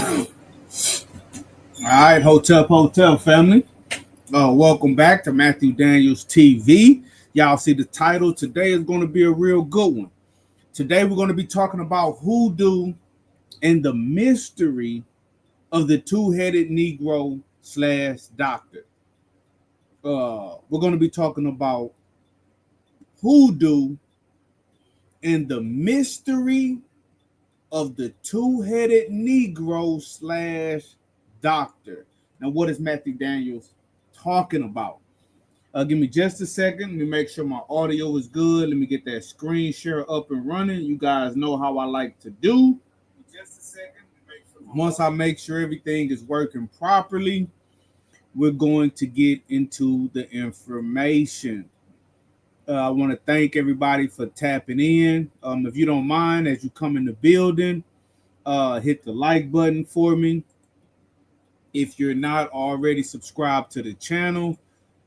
All right, Hotel family. Welcome back to Matthew Daniels TV. Y'all see the title. Today is going to be a real good one. Today we're going to be talking about hoodoo and the mystery of the two-headed Negro slash doctor. We're going to be talking about hoodoo and the mystery of the two-headed Negro slash doctor. Now, what is Matthew Daniels talking about? Give me just a second. Let me make sure my audio is good. Let me get that screen share up and running. You guys know how I like to do. Just a second. Once I make sure everything is working properly, we're going to get into the information. I want to thank everybody for tapping in. If you don't mind, as you come in the building, hit the like button for me. If you're not already subscribed to the channel,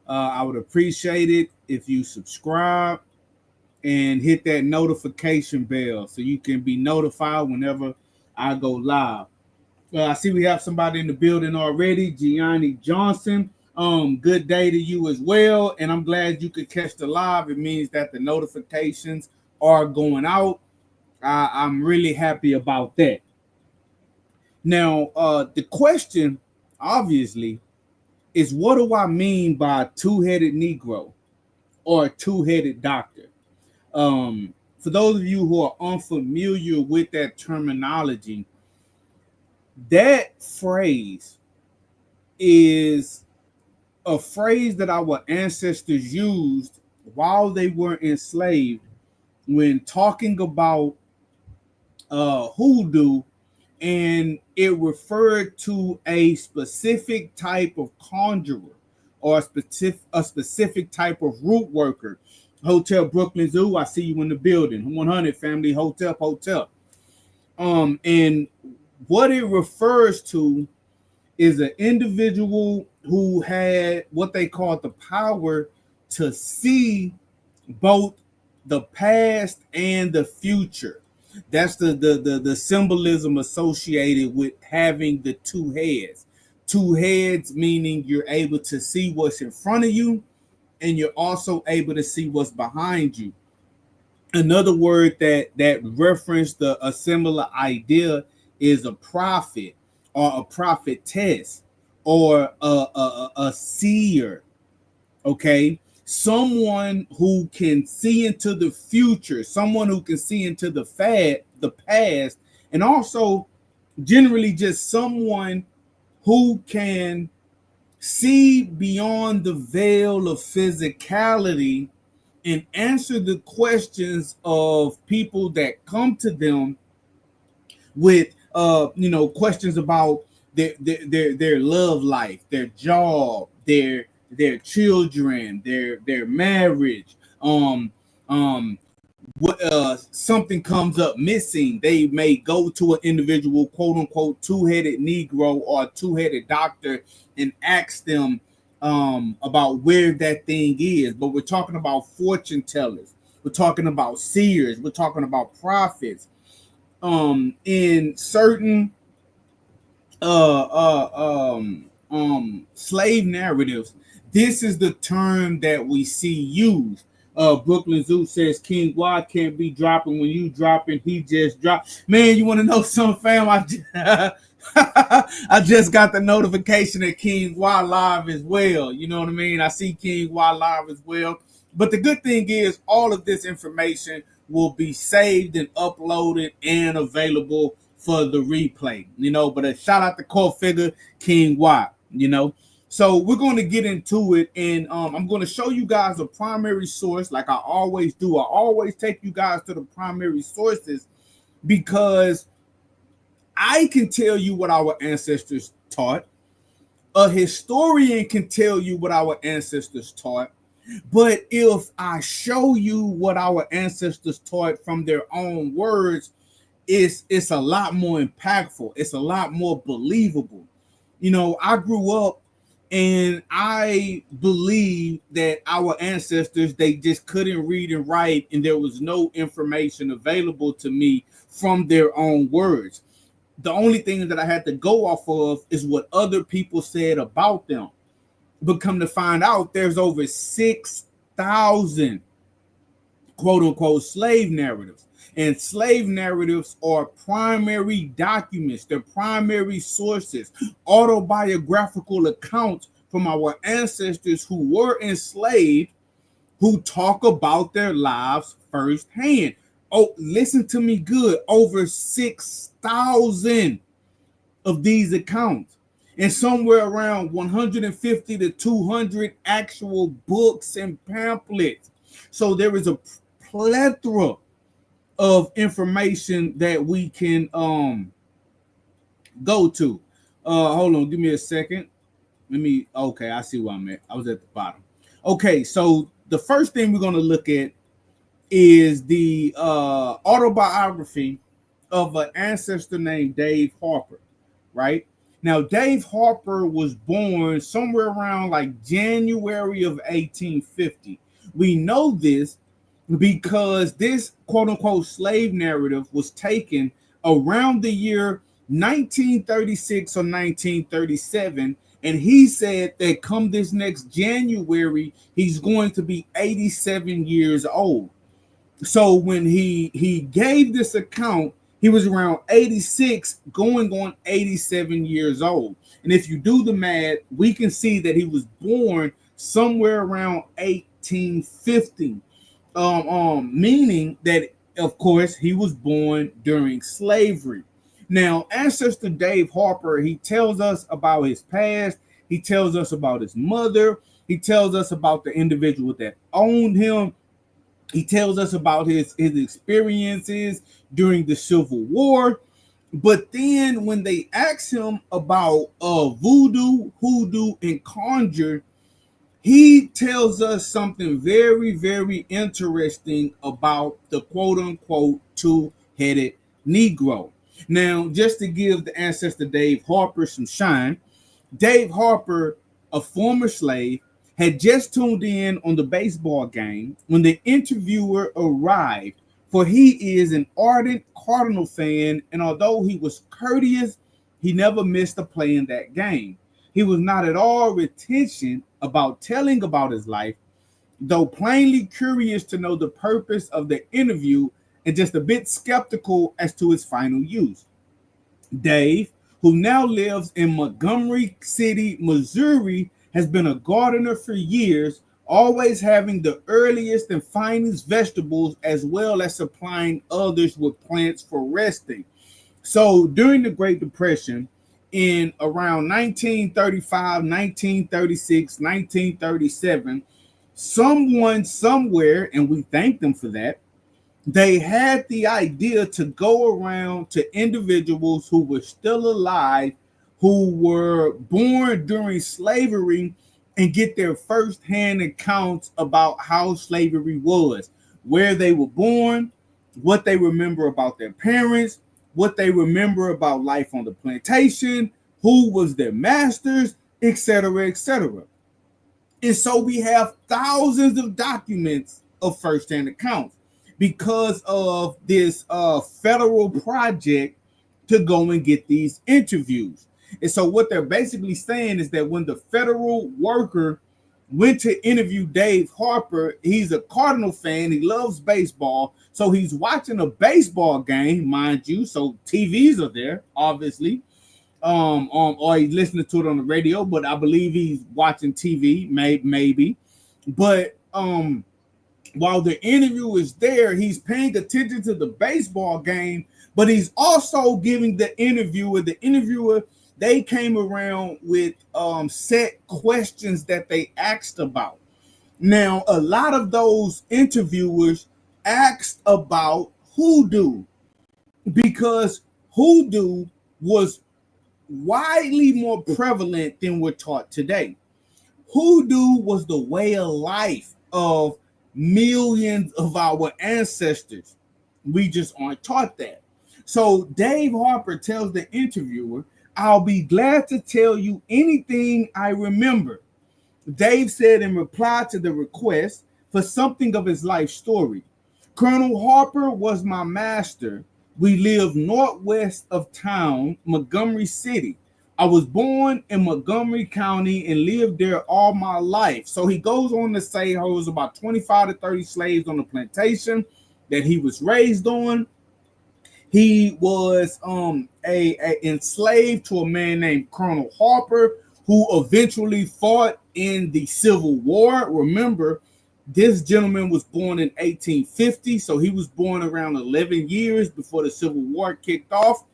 I would appreciate it if you subscribe and hit that notification bell so you can be notified whenever I go live. I see we have somebody in the building already, Gianni Johnson. Good day to you as well. And I'm glad you could catch the live. It means that the notifications are going out. I'm really happy about that. Now, the question, obviously, is what do I mean by a two-headed Negro or a two-headed doctor? For those of you who are unfamiliar with that terminology, that phrase is a phrase that our ancestors used while they were enslaved when talking about hoodoo, and it referred to a specific type of conjurer or a specific type of root worker. Hotel Brooklyn Zoo, I see you in the building. 100 family hotel. And what it refers to is an individual who had what they call the power to see both the past and the future. That's the symbolism associated with having the two heads. Two heads meaning you're able to see what's in front of you, and you're also able to see what's behind you. Another word that referenced a similar idea is a prophet or a prophetess or a seer. Okay, someone who can see into the future, someone who can see into the past, and also generally just someone who can see beyond the veil of physicality and answer the questions of people that come to them with questions about their love life, their job, their children, their marriage. What something comes up missing, they may go to an individual, quote unquote, two-headed Negro or two-headed doctor and ask them about where that thing is. But we're talking about fortune tellers, we're talking about seers, we're talking about prophets. In certain slave narratives, this is the term that we see used. Brooklyn Zoo says King Y can't be dropping when you dropping, he just dropped. Man, you want to know something, fam? I just got the notification that King Y live as well. You know what I mean? I see King Y live as well. But the good thing is all of this information will be saved and uploaded and available for the replay, but a shout out to core figure King Y, So we're going to get into it, and I'm going to show you guys a primary source like I always do. I always take you guys to the primary sources because I can tell you what our ancestors taught. A historian can tell you what our ancestors taught. But if I show you what our ancestors taught from their own words, it's a lot more impactful. It's a lot more believable. I grew up and I believe that our ancestors, they just couldn't read and write, and there was no information available to me from their own words. The only thing that I had to go off of is what other people said about them. But come to find out, there's over 6,000 quote unquote slave narratives. And slave narratives are primary documents, they're primary sources, autobiographical accounts from our ancestors who were enslaved, who talk about their lives firsthand. Oh, listen to me good. Over 6,000 of these accounts, and somewhere around 150 to 200 actual books and pamphlets. So there is a plethora of information that we can go to. Hold on, give me a second. Okay, I see where I'm at. I was at the bottom. Okay, so the first thing we're going to look at is the autobiography of an ancestor named Dave Harper, right? Now, Dave Harper was born somewhere around like January of 1850. We know this because this quote unquote slave narrative was taken around the year 1936 or 1937. And he said that come this next January, he's going to be 87 years old. So when he gave this account, he was around 86, going on 87 years old. And if you do the math, we can see that he was born somewhere around 1850. Meaning that, of course, he was born during slavery. Now, ancestor Dave Harper, he tells us about his past. He tells us about his mother. He tells us about the individual that owned him. He tells us about his experiences during the Civil War. But then when they ask him about voodoo, hoodoo, and conjure, he tells us something very, very interesting about the quote-unquote two-headed Negro. Now, just to give the ancestor Dave Harper some shine, Dave Harper, a former slave, had just tuned in on the baseball game when the interviewer arrived, for he is an ardent Cardinal fan, and although he was courteous, he never missed a play in that game. He was not at all reticent about telling about his life, though plainly curious to know the purpose of the interview and just a bit skeptical as to its final use. Dave, who now lives in Montgomery City, Missouri, has been a gardener for years, always having the earliest and finest vegetables as well as supplying others with plants for resting. So during the Great Depression, in around 1935, 1936, 1937, someone somewhere, and we thank them for that, they had the idea to go around to individuals who were still alive, who were born during slavery, and get their firsthand accounts about how slavery was, where they were born, what they remember about their parents, what they remember about life on the plantation, who was their masters, etc., etc. And so we have thousands of documents of firsthand accounts because of this federal project to go and get these interviews. And so what they're basically saying is that when the federal worker went to interview Dave Harper, he's a Cardinal fan, he loves baseball, so he's watching a baseball game, mind you, so TVs are there, obviously, or he's listening to it on the radio, but I believe he's watching TV, maybe. But while the interview is there, he's paying attention to the baseball game, but he's also giving the interviewer, they came around with set questions that they asked about. Now, a lot of those interviewers asked about hoodoo because hoodoo was widely more prevalent than we're taught today. Hoodoo was the way of life of millions of our ancestors. We just aren't taught that. So Dave Harper tells the interviewer, "I'll be glad to tell you anything I remember." Dave said in reply to the request for something of his life story, "Colonel Harper was my master, We live northwest of town, Montgomery City. I was born in Montgomery County and lived there all my life. So he goes on to say there was about 25 to 30 slaves on the plantation that he was raised on. He was a enslaved to a man named Colonel Harper, who eventually fought in the Civil War. Remember, this gentleman was born in 1850, so he was born around 11 years before the Civil War kicked off,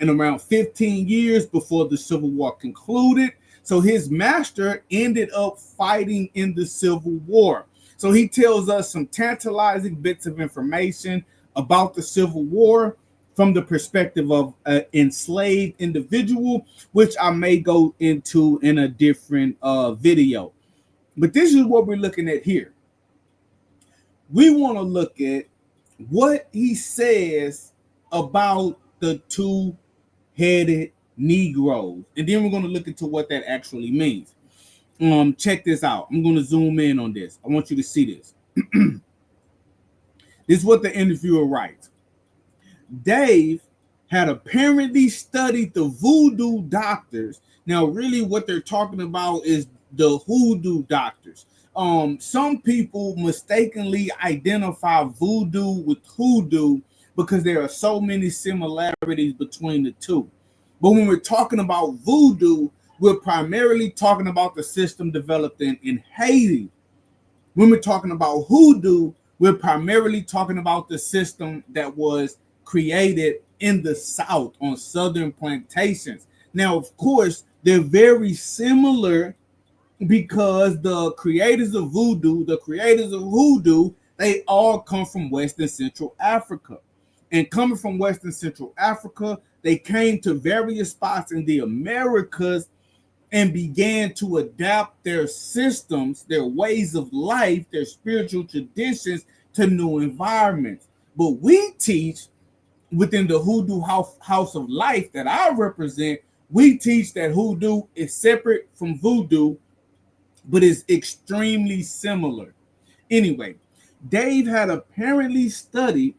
and around 15 years before the Civil War concluded. So his master ended up fighting in the Civil War. So he tells us some tantalizing bits of information about the Civil War from the perspective of an enslaved individual, which I may go into in a different video. But this is what we're looking at here. We want to look at what he says about the two-headed Negroes. And then we're going to look into what that actually means. Check this out. I'm going to zoom in on this. I want you to see this. This is what the interviewer writes. Dave had apparently studied the voodoo doctors. Now, really what they're talking about is the hoodoo doctors. Some people mistakenly identify voodoo with hoodoo because there are so many similarities between the two. But when we're talking about voodoo, we're primarily talking about the system developed in Haiti. When we're talking about hoodoo, we're primarily talking about the system that was created in the South on Southern plantations. Now, of course, they're very similar because the creators of voodoo, the creators of hoodoo, they all come from West and Central Africa. And coming from West and Central Africa, they came to various spots in the Americas and began to adapt their systems, their ways of life, their spiritual traditions to new environments. But we teach within the Hoodoo house of life that I represent, we teach that hoodoo is separate from voodoo, but is extremely similar. Anyway, Dave had apparently studied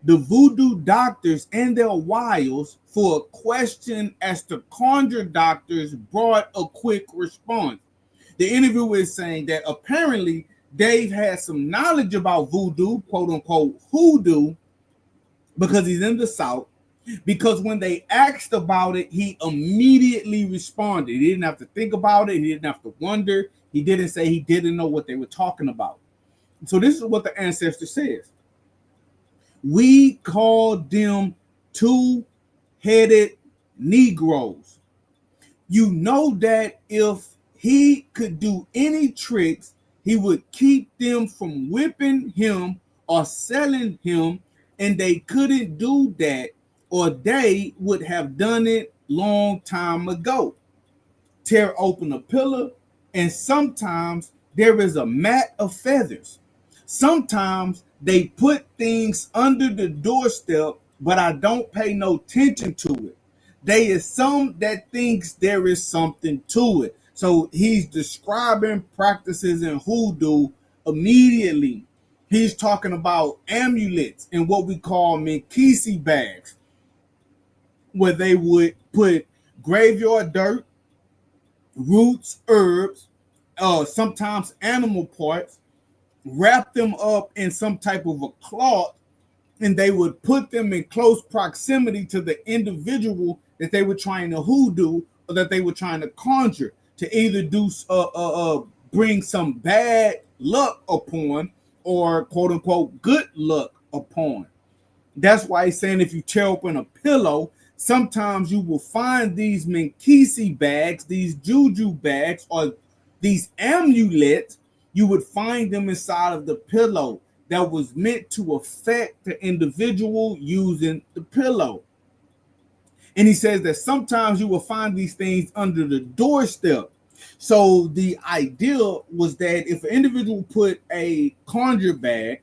the voodoo doctors and their wiles for a question as to conjure doctors brought a quick response. The interviewer is saying that apparently Dave had some knowledge about voodoo, quote unquote hoodoo, because he's in the South, because when they asked about it, he immediately responded. He didn't have to think about it. He didn't have to wonder. He didn't say he didn't know what they were talking about. So this is what the ancestor says. We called them two-headed Negroes. You know that if he could do any tricks, he would keep them from whipping him or selling him, and they couldn't do that, or they would have done it long time ago. Tear open a pillar, and sometimes there is a mat of feathers. Sometimes they put things under the doorstep, but I don't pay no attention to it. There is some that thinks there is something to it. So he's describing practices in hoodoo immediately. He's talking about amulets and what we call Minkisi bags, where they would put graveyard dirt, roots, herbs, sometimes animal parts, wrap them up in some type of a cloth, and they would put them in close proximity to the individual that they were trying to hoodoo or that they were trying to conjure, to either do bring some bad luck upon or quote unquote good luck upon. That's why he's saying if you tear open a pillow, sometimes you will find these Minkisi bags, these juju bags, or these amulets. You would find them inside of the pillow that was meant to affect the individual using the pillow. And he says that sometimes you will find these things under the doorstep. So the idea was that if an individual put a conjure bag,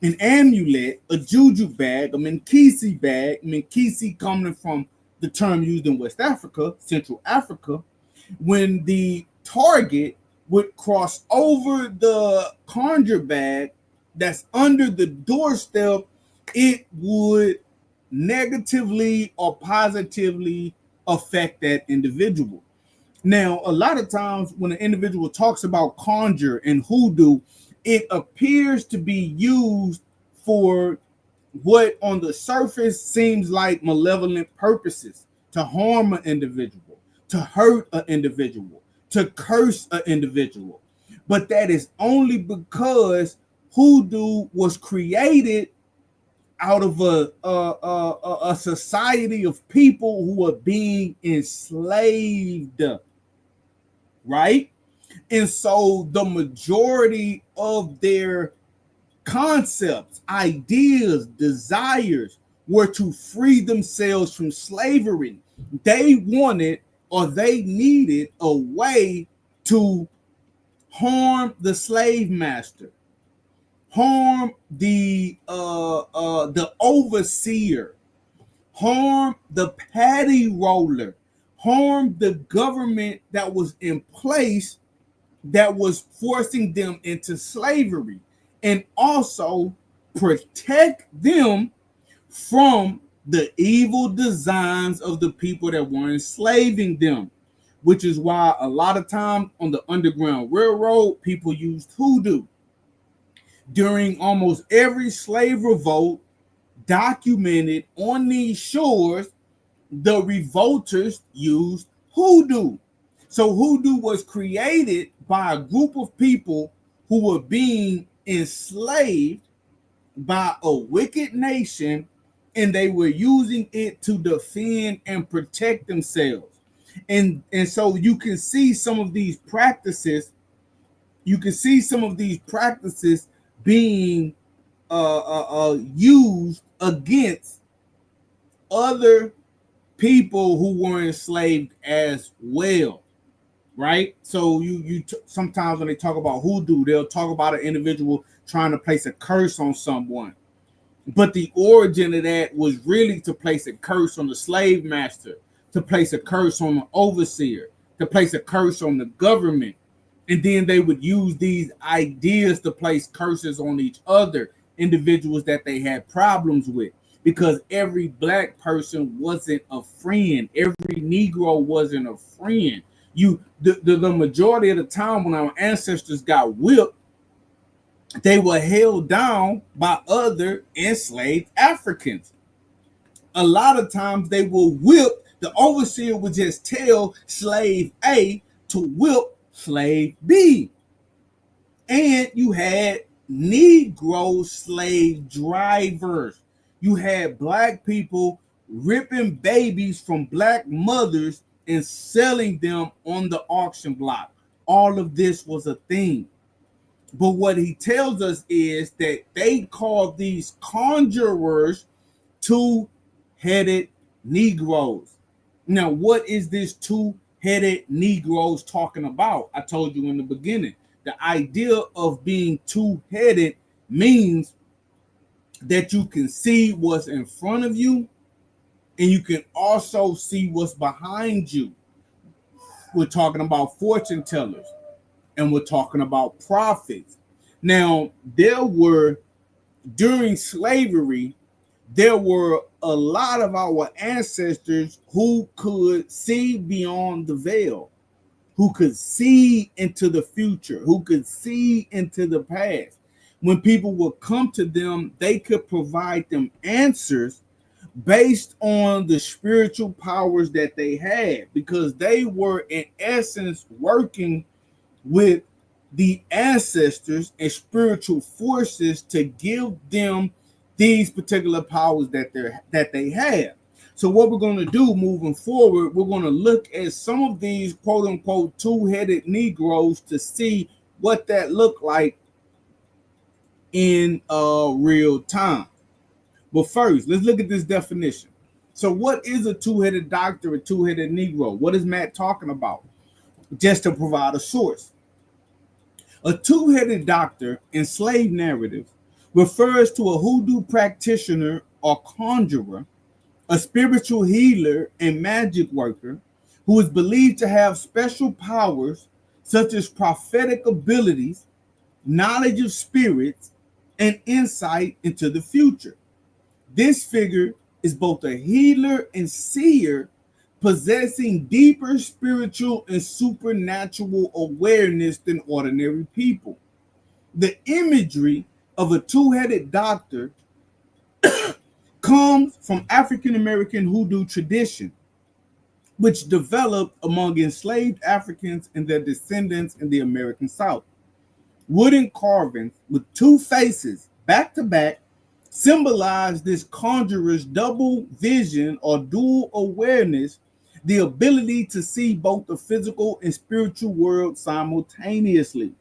an amulet, a juju bag, a Minkisi bag, Minkisi coming from the term used in West Africa, Central Africa, when the target would cross over the conjure bag that's under the doorstep, it would negatively or positively affect that individual. Now, a lot of times when an individual talks about conjure and hoodoo, it appears to be used for what on the surface seems like malevolent purposes, to harm an individual, to hurt an individual, to curse an individual. But that is only because hoodoo was created out of a society of people who were being enslaved, right? And so the majority of their concepts, ideas, desires were to free themselves from slavery. They wanted or they needed a way to harm the slave master, harm the overseer, harm the patty roller, harm the government that was in place that was forcing them into slavery, and also protect them from the evil designs of the people that were enslaving them, which is why a lot of times on the Underground Railroad, people used hoodoo. During almost every slave revolt documented on these shores, the revolters used hoodoo. So hoodoo was created by a group of people who were being enslaved by a wicked nation, and they were using it to defend and protect themselves. And so you can see some of these practices, being used against other people who were enslaved as well, right? So sometimes when they talk about hoodoo, they'll talk about an individual trying to place a curse on someone, but the origin of that was really to place a curse on the slave master, to place a curse on the overseer, to place a curse on the government. And then they would use these ideas to place curses on each other, individuals that they had problems with, because every black person wasn't a friend. Every Negro wasn't a friend. The majority of the time when our ancestors got whipped, they were held down by other enslaved Africans. A lot of times they will whip, the overseer would just tell slave A to whip slave B. And you had Negro slave drivers. You had black people ripping babies from black mothers and selling them on the auction block. All of this was a thing. But what he tells us is that they called these conjurers two-headed Negroes. Now, what is this two-headed Negroes talking about? I told you in the beginning. The idea of being two-headed means that you can see what's in front of you and you can also see what's behind you. We're talking about fortune tellers and we're talking about prophets. Now, during slavery, there were a lot of our ancestors who could see beyond the veil, who could see into the future, who could see into the past. When people would come to them, they could provide them answers based on the spiritual powers that they had, because they were in essence working with the ancestors and spiritual forces to give them these particular powers that they have. So what we're going to do moving forward, we're going to look at some of these quote unquote two-headed Negroes to see what that looked like in real time. But first, let's look at this definition. So what is a two-headed doctor, a two-headed Negro? What is Matt talking about? Just to provide a source. A two-headed doctor in slave narratives refers to a hoodoo practitioner or conjurer, a spiritual healer and magic worker who is believed to have special powers such as prophetic abilities, knowledge of spirits, and insight into the future. This figure is both a healer and seer, possessing deeper spiritual and supernatural awareness than ordinary people. The imagery of a two-headed doctor comes from African American Hoodoo tradition, which developed among enslaved Africans and their descendants in the American South. Wooden carvings with two faces back to back symbolize this conjurer's double vision or dual awareness, the ability to see both the physical and spiritual world simultaneously.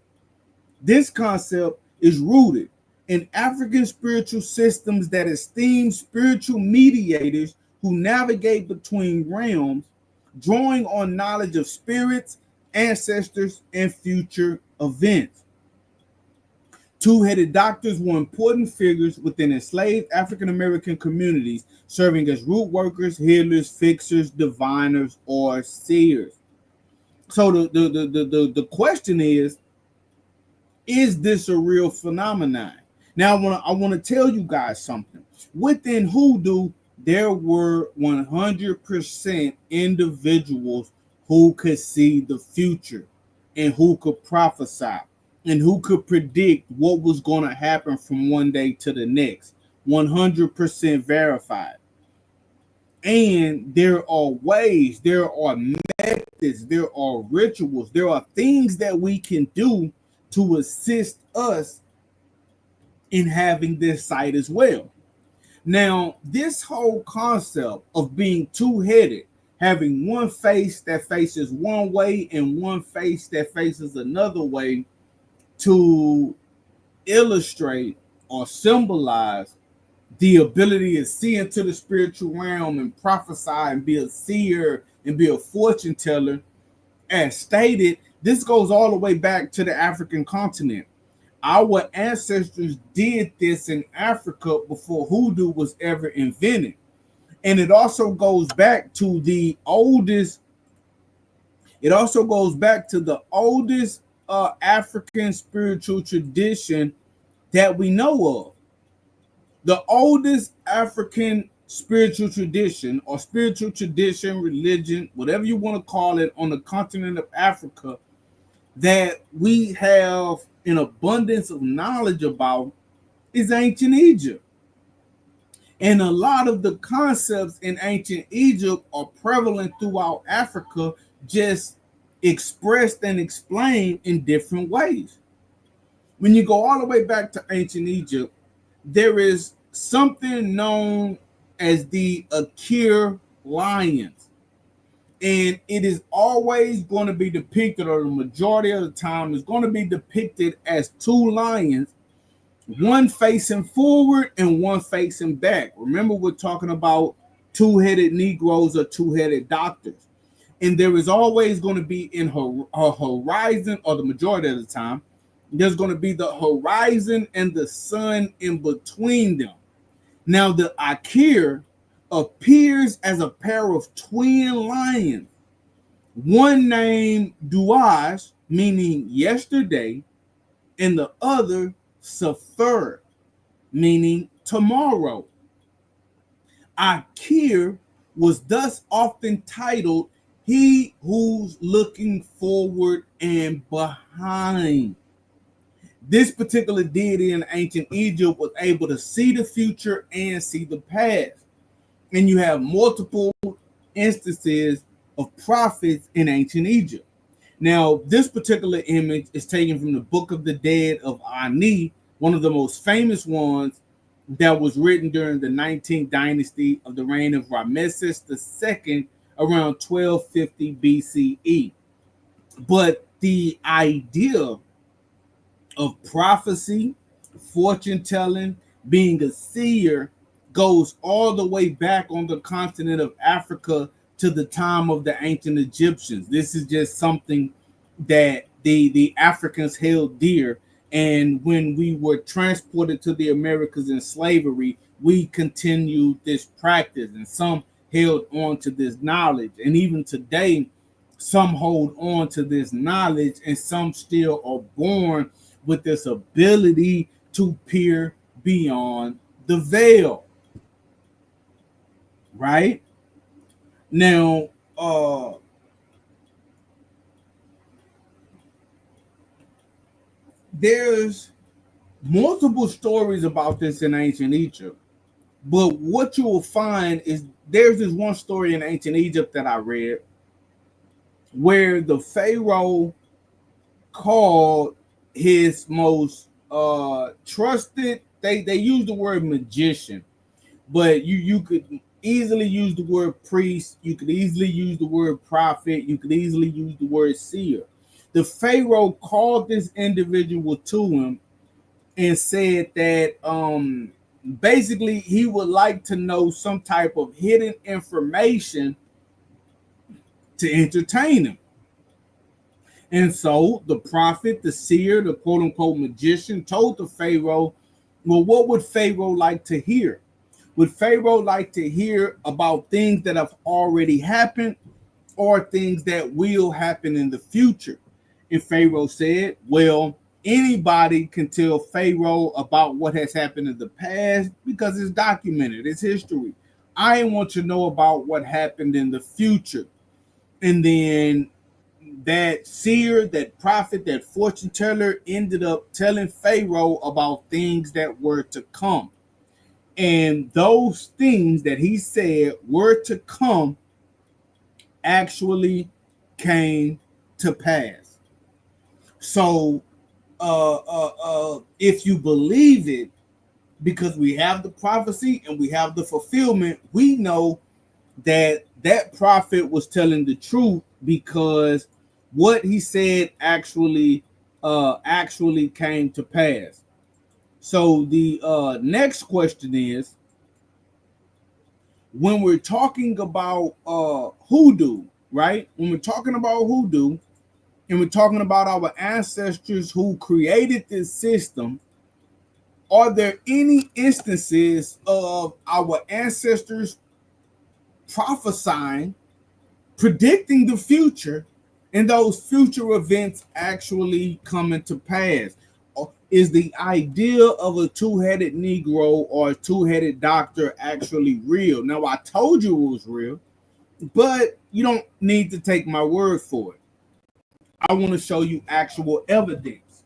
This concept is rooted in African spiritual systems that esteem spiritual mediators who navigate between realms, drawing on knowledge of spirits, ancestors, and future events. Two-headed doctors were important figures within enslaved African American communities, serving as root workers, healers, fixers, diviners, or seers. So the question is this a real phenomenon? Now I want to tell you guys something. Within Hoodoo, there were 100% individuals who could see the future and who could prophesy and who could predict what was going to happen from one day to the next. 100% verified. And there are ways, there are methods, there are rituals, there are things that we can do to assist us in having this sight as well. Now, this whole concept of being two-headed, having one face that faces one way and one face that faces another way, to illustrate or symbolize the ability to see into the spiritual realm and prophesy and be a seer and be a fortune teller, as stated, this goes all the way back to the African continent. Our ancestors did this in Africa before Hoodoo was ever invented. And it also goes back to the oldest, African spiritual tradition that we know of. The oldest African spiritual tradition or spiritual tradition, religion, whatever you want to call it, on the continent of Africa that we have an abundance of knowledge about is ancient Egypt. And a lot of the concepts in ancient Egypt are prevalent throughout Africa, just expressed and explained in different ways. When you go all the way back to ancient Egypt, there is something known as the Akir lions. And it is always going to be depicted, or the majority of the time is going to be depicted as two lions, one facing forward and one facing back. Remember, we're talking about two-headed Negroes or two-headed doctors. And there is always going to be in her horizon, or the majority of the time, there's going to be the horizon and the sun in between them. Now, the Akir appears as a pair of twin lions, one named Duaj, meaning yesterday, and the other Safar, meaning tomorrow. Akir was thus often titled he who's looking forward and behind. This particular deity in ancient Egypt was able to see the future and see the past. And you have multiple instances of prophets in ancient Egypt. Now, this particular image is taken from the Book of the Dead of Ani, one of the most famous ones that was written during the 19th dynasty of the reign of Ramesses II around 1250 BCE. But the idea of prophecy, fortune telling, being a seer goes all the way back on the continent of Africa to the time of the ancient Egyptians. This is just something that the Africans held dear. And when we were transported to the Americas in slavery, we continued this practice, and some held on to this knowledge. And even today, some hold on to this knowledge, and some still are born with this ability to peer beyond the veil. right? Now, there's multiple stories about this in ancient Egypt. But what you will find is there's this one story in ancient Egypt that I read where the Pharaoh called his most trusted, they use the word magician, but you could easily use the word priest, you could easily use the word prophet, you could easily use the word seer. The Pharaoh called this individual to him and said that basically he would like to know some type of hidden information to entertain him. And so the prophet, the seer, the quote unquote magician told the Pharaoh, well, what would Pharaoh like to hear? Would Pharaoh like to hear about things that have already happened or things that will happen in the future? And Pharaoh said, well, anybody can tell Pharaoh about what has happened in the past because it's documented, it's history. I want to know about what happened in the future. And then that seer, that prophet, that fortune teller ended up telling Pharaoh about things that were to come. And those things that he said were to come actually came to pass. So, if you believe it, because we have the prophecy and we have the fulfillment, we know that that prophet was telling the truth because what he said actually came to pass. So the next question is, when we're talking about hoodoo, right? When we're talking about hoodoo and we're talking about our ancestors who created this system, are there any instances of our ancestors prophesying, predicting the future, and those future events actually coming to pass? Is the idea of a two-headed Negro or a two-headed doctor actually real? Now, I told you it was real, but you don't need to take my word for it. I want to show you actual evidence,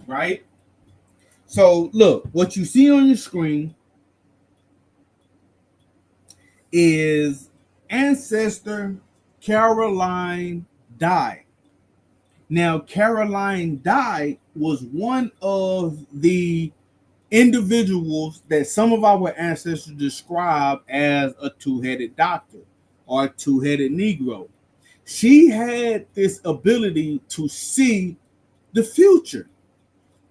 right? So, look, what you see on your screen is ancestor Caroline Dye. Now, Caroline Dye was one of the individuals that some of our ancestors describe as a two-headed doctor or a two-headed Negro. She had this ability to see the future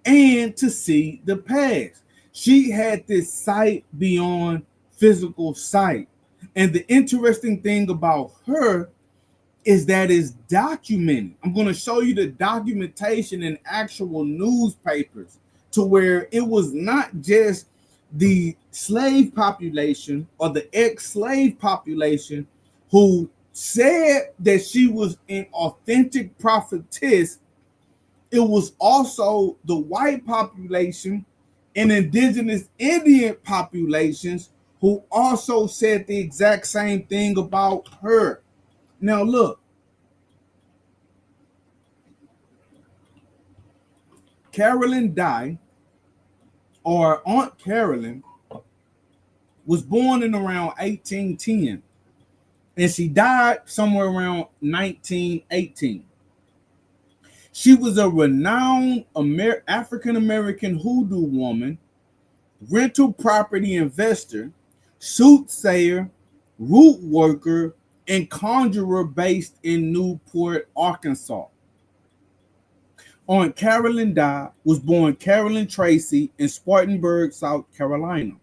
and to see the past. She had this sight beyond physical sight. And the interesting thing about her is that it's documented. I'm going to show you the documentation in actual newspapers to where it was not just the slave population or the ex-slave population who said that she was an authentic prophetess. It was also the white population and indigenous Indian populations who also said the exact same thing about her. Now, look, Carolyn Dye, or Aunt Carolyn, was born in around 1810, and she died somewhere around 1918. She was a renowned African American hoodoo woman, rental property investor, soothsayer, root worker, and conjurer based in Newport, Arkansas. Aunt Carolyn Dye was born Carolyn Tracy in Spartanburg, South Carolina.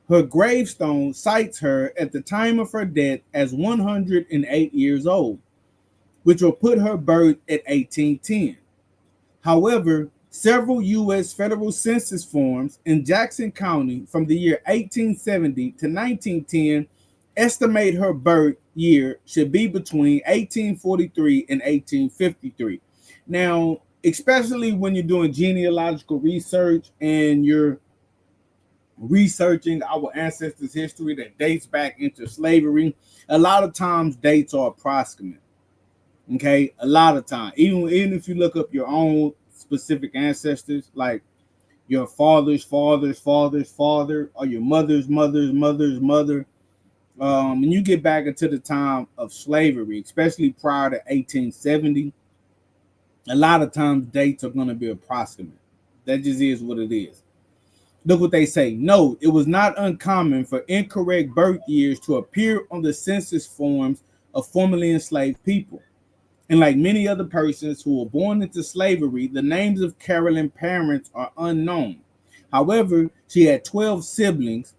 Her gravestone cites her at the time of her death as 108 years old, which will put her birth at 1810. However, several U.S. federal census forms in Jackson County from the year 1870 to 1910 estimate her birth year should be between 1843 and 1853. Now, especially when you're doing genealogical research and you're researching our ancestors' history that dates back into slavery, a lot of times dates are approximate. Okay, a lot of time, even if you look up your own specific ancestors, like your father's father, or your mother's mother, when you get back into the time of slavery, especially prior to 1870, a lot of times dates are going to be approximate. That just is what it is. Look what they say. No, it was not uncommon for incorrect birth years to appear on the census forms of formerly enslaved people. And like many other persons who were born into slavery, the names of Carolyn's parents are unknown. However, she had 12 siblings,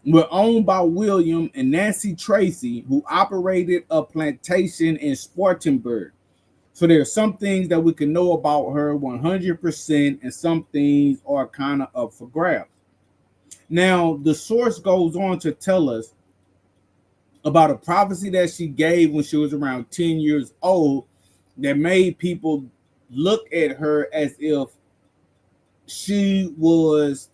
were owned by William and Nancy Tracy, who operated a plantation in Spartanburg. So there are some things that we can know about her 100%, and some things are kind of up for grabs. Now, the source goes on to tell us about a prophecy that she gave when she was around 10 years old that made people look at her as if she was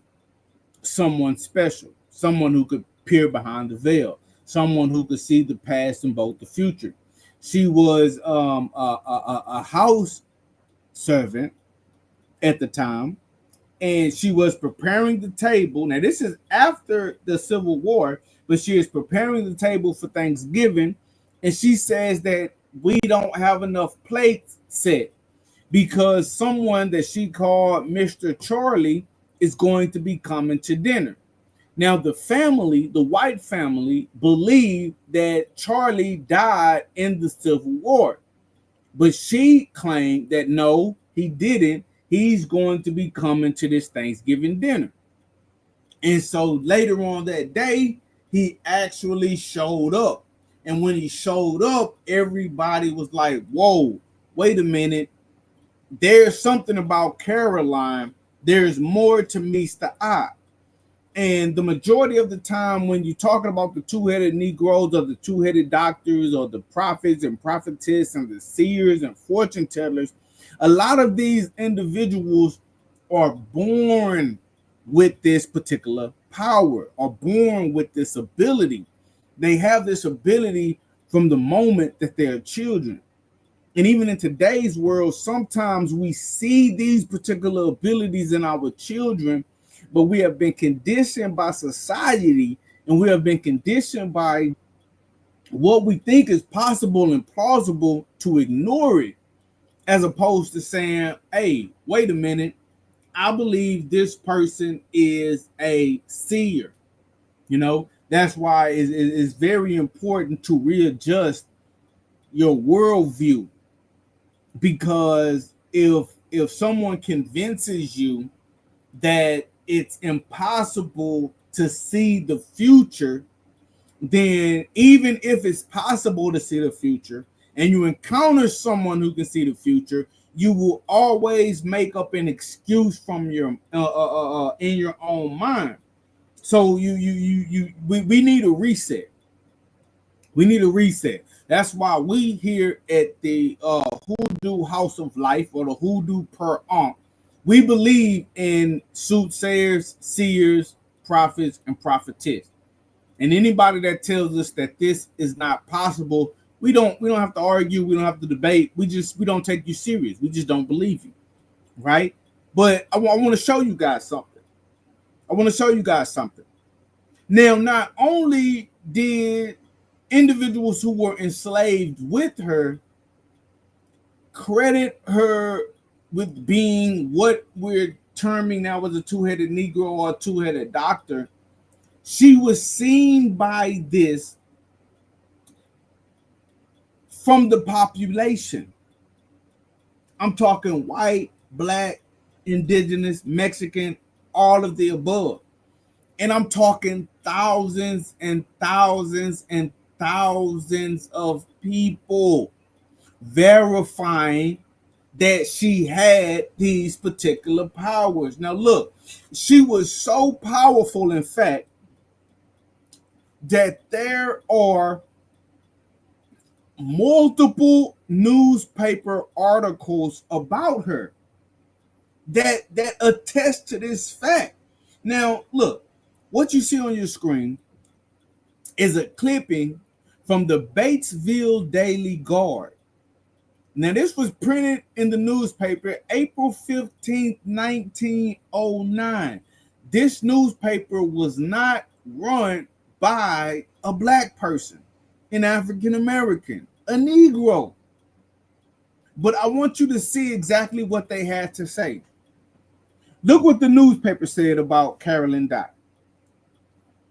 someone special, someone who could peer behind the veil, someone who could see the past and both the future. She was a house servant at the time, and she was preparing the table. Now, this is after the Civil War, but she is preparing the table for Thanksgiving, and she says that we don't have enough plates set because someone that she called Mr. Charlie is going to be coming to dinner. Now, the family, the white family, believed that Charlie died in the Civil War, but she claimed that no, he didn't. He's going to be coming to this Thanksgiving dinner. And so later on that day, he actually showed up. And when he showed up, everybody was like, whoa, wait a minute. There's something about Caroline. There's more to meets the eye. And the majority of the time, when you're talking about the two-headed Negroes or the two-headed doctors or the prophets and prophetess and the seers and fortune tellers, a lot of these individuals are born with this particular power, are born with this ability. They have this ability from the moment that they're children. And even in today's world, sometimes we see these particular abilities in our children, but we have been conditioned by society, and we have been conditioned by what we think is possible and plausible to ignore it, as opposed to saying, hey, wait a minute, I believe this person is a seer. You know, that's why it's very important to readjust your worldview, because if someone convinces you that it's impossible to see the future, then even if it's possible to see the future and you encounter someone who can see the future, you will always make up an excuse from your in your own mind. So we need a reset. We need a reset. That's why we here at the Hoodoo House of Life, or the Hoodoo Per Ankh, we believe in soothsayers, seers, prophets, and prophetess. And anybody that tells us that this is not possible, we don't have to argue, we don't have to debate. We don't take you serious. We just don't believe you, right? But I want to show you guys something. Now, not only did individuals who were enslaved with her credit her with being what we're terming now as a two-headed Negro or a two-headed doctor, she was seen by this from the population. I'm talking white, black, indigenous, Mexican, all of the above. And I'm talking thousands and thousands and thousands of people verifying that she had these particular powers. Now, look, she was so powerful, in fact, that there are multiple newspaper articles about her that attest to this fact. Now, look, What you see on your screen is a clipping from the Batesville Daily Guard. Now, this was printed in the newspaper April 15th, 1909. This newspaper was not run by a black person, an African American, a Negro. But I want you to see exactly what they had to say. Look what the newspaper said about Carolyn Dot.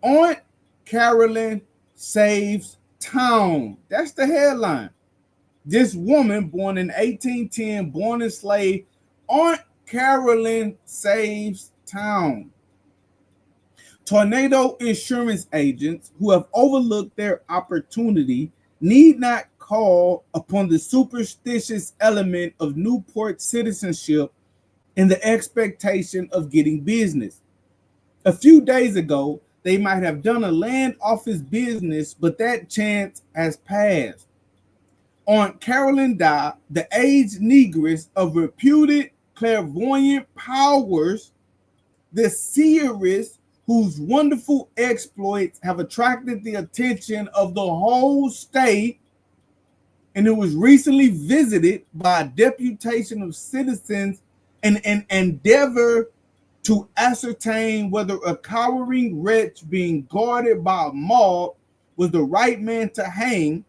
Aunt Carolyn saves town. That's the headline. This woman, born in 1810, born enslaved, Aunt Carolyn saves town. Tornado insurance agents who have overlooked their opportunity need not call upon the superstitious element of Newport citizenship in the expectation of getting business. A few days ago, they might have done a land office business, but that chance has passed. Aunt Carolyn Dye, the aged negress of reputed clairvoyant powers, the seeress whose wonderful exploits have attracted the attention of the whole state, and who was recently visited by a deputation of citizens in an endeavor to ascertain whether a cowering wretch being guarded by a mob was the right man to hang,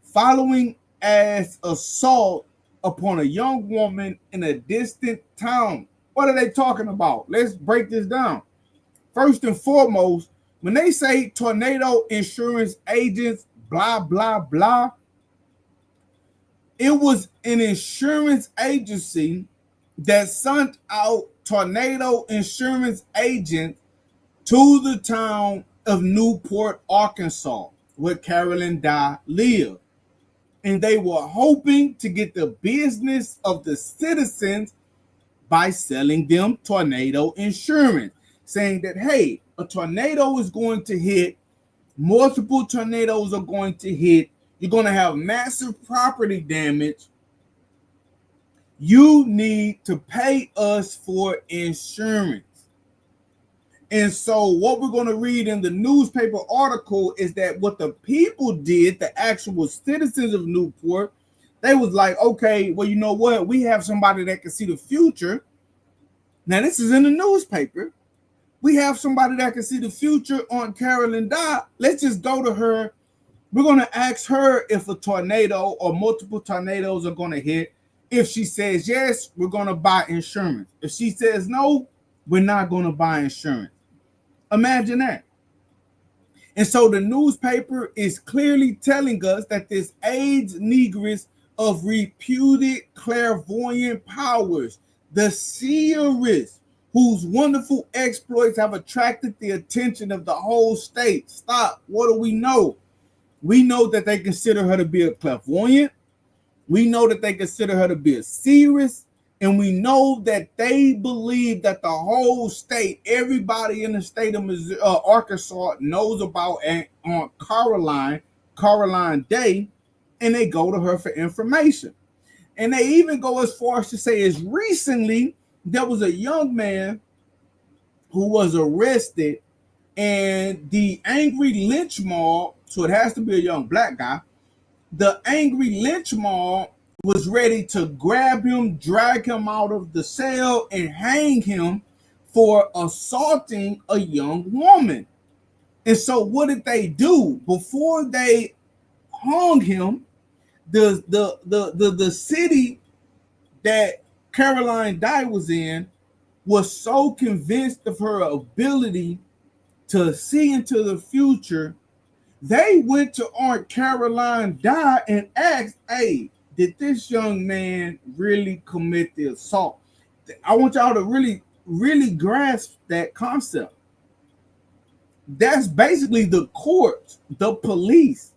following as assault upon a young woman in a distant town. What are they talking about? Let's break this down. First and foremost, when they say tornado insurance agents, blah, blah, blah, it was an insurance agency that sent out tornado insurance agents to the town of Newport, Arkansas, where Carolyn Dye lived. And they were hoping to get the business of the citizens by selling them tornado insurance, saying that, hey, a tornado is going to hit, multiple tornadoes are going to hit, you're going to have massive property damage. You need to pay us for insurance. And so what we're going to read in the newspaper article is that what the people did, the actual citizens of Newport, they was like, okay, well, you know what? We have somebody that can see the future. Now, this is in the newspaper. We have somebody that can see the future on Carolyn Dye. Let's just go to her. We're going to ask her if a tornado or multiple tornadoes are going to hit. If she says yes, we're going to buy insurance. If she says no, we're not going to buy insurance. Imagine that. And so the newspaper is clearly telling us that this aged negress of reputed clairvoyant powers, the seeress, whose wonderful exploits have attracted the attention of the whole state. Stop. What do we know? We know that they consider her to be a clairvoyant. We know that they consider her to be a seeress. And we know that they believe that the whole state, everybody in the state of Arkansas knows about Aunt Caroline Day, and they go to her for information. And they even go as far as to say, as recently, there was a young man who was arrested, and the angry lynch mob, so it has to be a young black guy, the angry lynch mob was ready to grab him, drag him out of the cell, and hang him for assaulting a young woman. And so what did they do? Before they hung him, the city that Caroline Dye was in was so convinced of her ability to see into the future, they went to Aunt Caroline Dye and asked, hey, did this young man really commit the assault? I want y'all to really, really grasp that concept. That's basically the courts, the police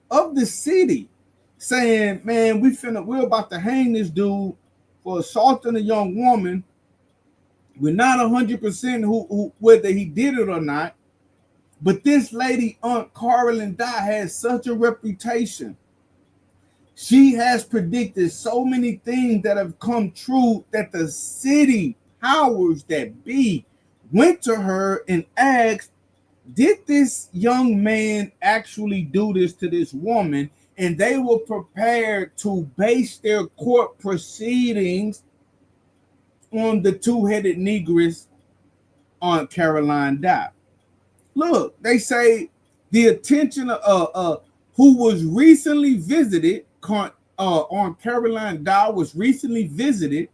of the city saying, man, we're about to hang this dude for assaulting a young woman. We're not 100% who whether he did it or not. But this lady, Aunt Caroline Dye, has such a reputation. She has predicted so many things that have come true that the city powers that be went to her and asked, Did this young man actually do this to this woman? And they were prepared to base their court proceedings on the two-headed negress on Caroline Dye. Look, they say the attention of who was recently visited on Caroline Dye was recently visited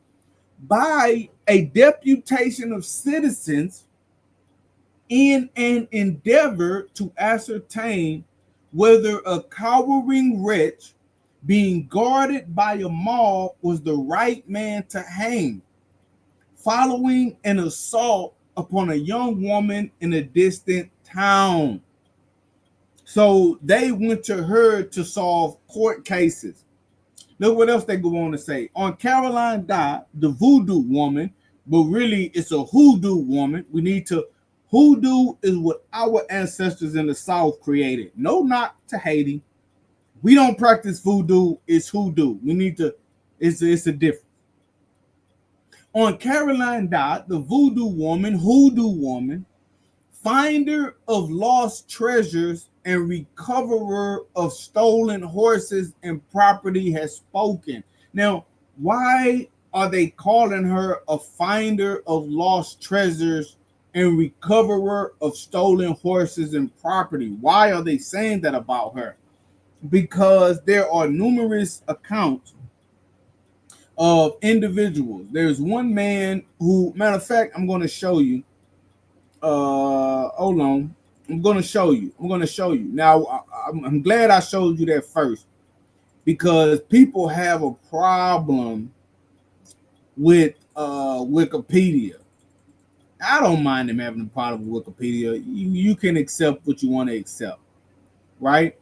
by a deputation of citizens in an endeavor to ascertain whether a cowering wretch being guarded by a mob was the right man to hang, following an assault upon a young woman in a distant town. So they went to her to solve court cases. Look what else they go on to say. On Caroline Dye, the voodoo woman, but really it's a hoodoo woman. Hoodoo is what our ancestors in the South created. No, not to Haiti. We don't practice voodoo. It's hoodoo. It's a difference. On Caroline Dye, the hoodoo woman, finder of lost treasures and recoverer of stolen horses and property, has spoken. Now, why are they calling her a finder of lost treasures and recoverer of stolen horses and property? Why are they saying that about her? Because there are numerous accounts of individuals. There's one man who, matter of fact, I'm going to show you. Hold on. I'm going to show you. Now, I'm glad I showed you that first, because people have a problem with Wikipedia. I don't mind them having a problem with Wikipedia. You can accept what you want to accept, right?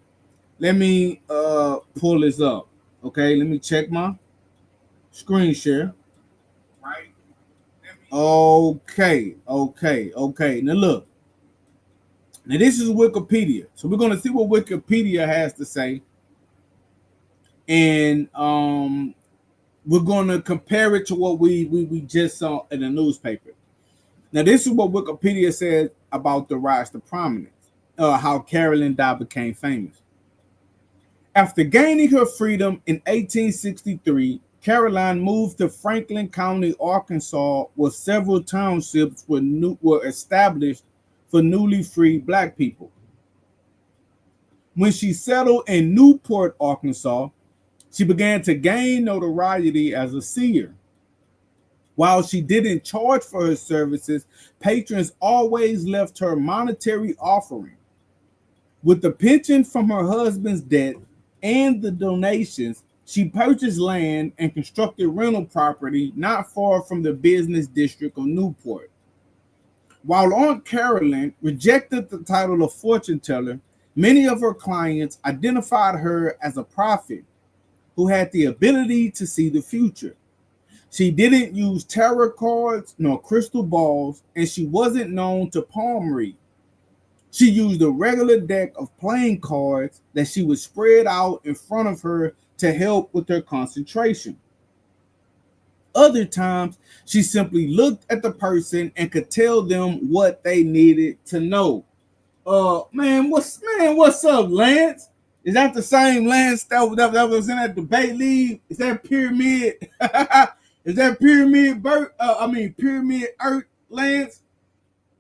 Let me pull this up. Okay, let me check my screen share. Right. Okay. Now look. Now this is Wikipedia. So we're gonna see what Wikipedia has to say. And we're gonna compare it to what we just saw in the newspaper. Now, this is what Wikipedia says about the rise to prominence, how Caroline Dye became famous. After gaining her freedom in 1863, Caroline moved to Franklin County, Arkansas, where several townships were established for newly freed Black people. When she settled in Newport, Arkansas, she began to gain notoriety as a seer. While she didn't charge for her services, patrons always left her monetary offering. With the pension from her husband's death and the donations, she purchased land and constructed rental property not far from the business district of Newport. While Aunt Carolyn rejected the title of fortune teller, many of her clients identified her as a prophet who had the ability to see the future. She didn't use tarot cards nor crystal balls, and she wasn't known to palm read. She used a regular deck of playing cards that she would spread out in front of her to help with her concentration. Other times, she simply looked at the person and could tell them what they needed to know. What's up, Lance? Is that the same Lance that was in that debate league? Is that Pyramid? Is that Pyramid Earth Lance?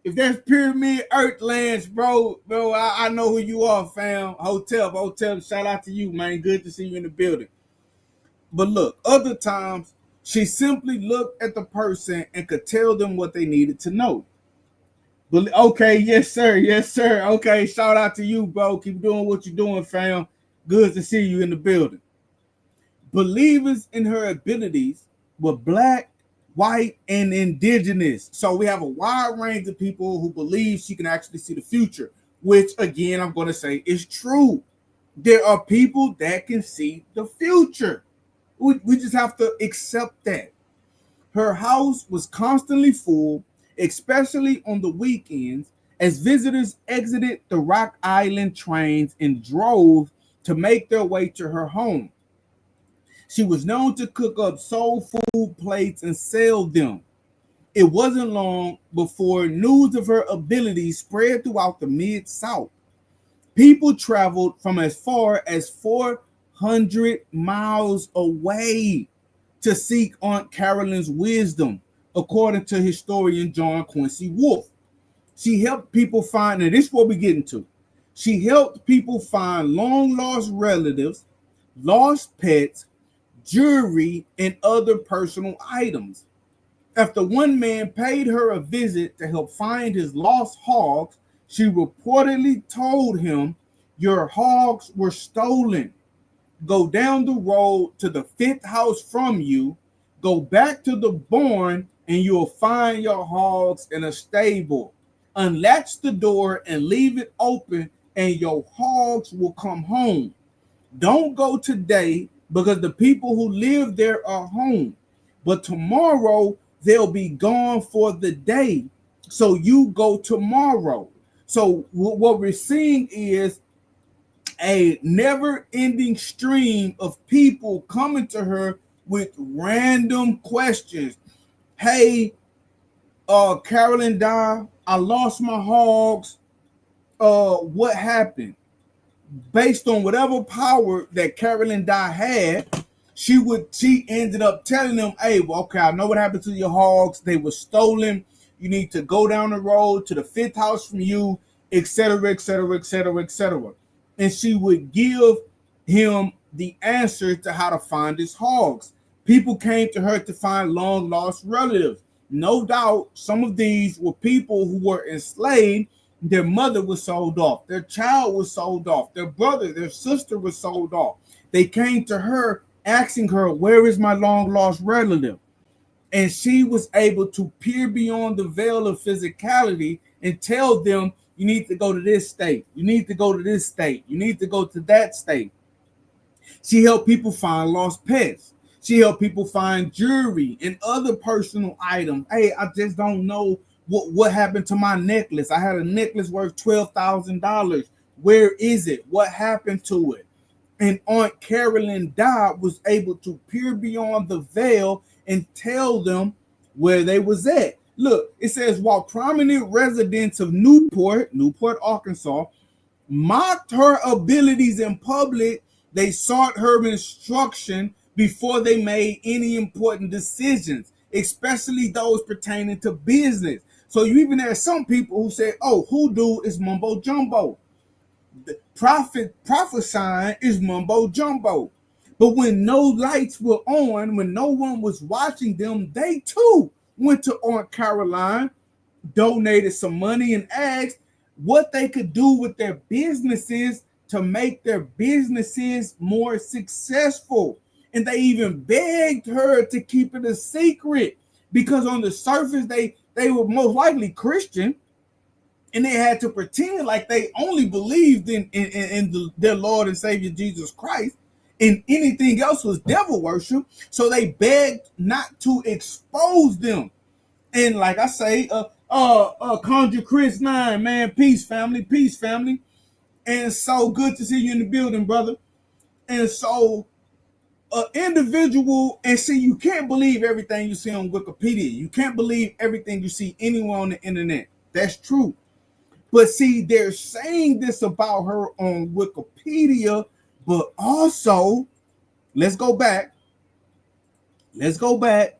If that's Pyramid Earth Lance, bro, I know who you are, fam. Hotel, shout out to you, man. Good to see you in the building. But look, other times, she simply looked at the person and could tell them what they needed to know. But okay, yes, sir. Okay, shout out to you, bro. Keep doing what you're doing, fam. Good to see you in the building. Believers in her abilities were Black, white, and indigenous. So we have a wide range of people who believe she can actually see the future, which again, I'm going to say is true. There are people that can see the future. We just have to accept that. Her house was constantly full, especially on the weekends, as visitors exited the Rock Island trains in droves to make their way to her home. She was known to cook up soul food plates and sell them. It wasn't long before news of her abilities spread throughout the Mid-South. People traveled from as far as 400 miles away to seek Aunt Carolyn's wisdom, according to historian John Quincy Wolfe. She helped people find, and this is what we get into. She helped people find long lost relatives, lost pets, jewelry, and other personal items. After one man paid her a visit to help find his lost hogs, she reportedly told him, "Your hogs were stolen. Go down the road to the fifth house from you, go back to the barn, and you'll find your hogs in a stable. Unlatch the door and leave it open, and your hogs will come home. Don't go today because the people who live there are home, but tomorrow they'll be gone for the day. So you go tomorrow." So what we're seeing is a never-ending stream of people coming to her with random questions. Hey, Carolyn died. I lost my hogs. What happened? Based on whatever power that Carolyn Dye had, she ended up telling them, "Hey, well, okay, I know what happened to your hogs. They were stolen. You need to go down the road to the fifth house from you, etc., etc., etc., etc." And she would give him the answer to how to find his hogs. People came to her to find long lost relatives. No doubt, some of these were people who were enslaved. Their mother was sold off. Their child was sold off. Their brother, their sister was sold off. They came to her asking her, "Where is my long lost relative?" And she was able to peer beyond the veil of physicality and tell them, "You need to go to this state. You need to go to this state. You need to go to that state." She helped people find lost pets. She helped people find jewelry and other personal items. Hey, I just don't know what happened to my necklace. I had a necklace worth $12,000. Where is it? What happened to it? And Aunt Carolyn Dodd was able to peer beyond the veil and tell them where they was at. Look, it says, while prominent residents of Newport, Arkansas, mocked her abilities in public, they sought her instruction before they made any important decisions, especially those pertaining to business. So you even have some people who say, "Oh, hoodoo is mumbo jumbo. The prophesying is mumbo jumbo." But when no lights were on, when no one was watching them, they too went to Aunt Caroline, donated some money, and asked what they could do with their businesses to make their businesses more successful. And they even begged her to keep it a secret because on the surface, they were most likely Christian, and they had to pretend like they only believed in their Lord and Savior Jesus Christ, and anything else was devil worship. So they begged not to expose them. And like I say, Conjure Chris 9, man, peace family, peace family. And so good to see you in the building, brother. And so an individual, and see, you can't believe everything you see on Wikipedia. You can't believe everything you see anywhere on the internet. That's true. But see, they're saying this about her on Wikipedia, but also, let's go back. Let's go back.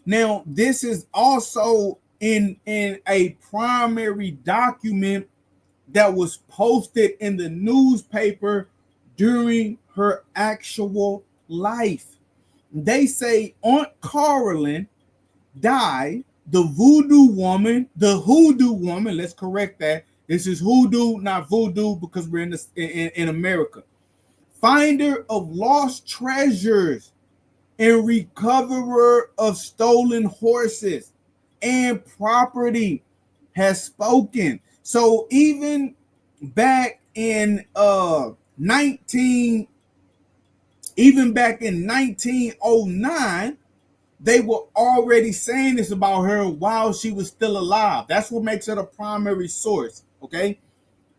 Now, this is also in a primary document that was posted in the newspaper during her actual life. They say Aunt Carolyn died, the voodoo woman, the hoodoo woman, let's correct that. This is hoodoo, not voodoo, because we're in America. Finder of lost treasures and recoverer of stolen horses and property has spoken. So even back in 1909, they were already saying this about her while she was still alive. That's what makes it a primary source, okay?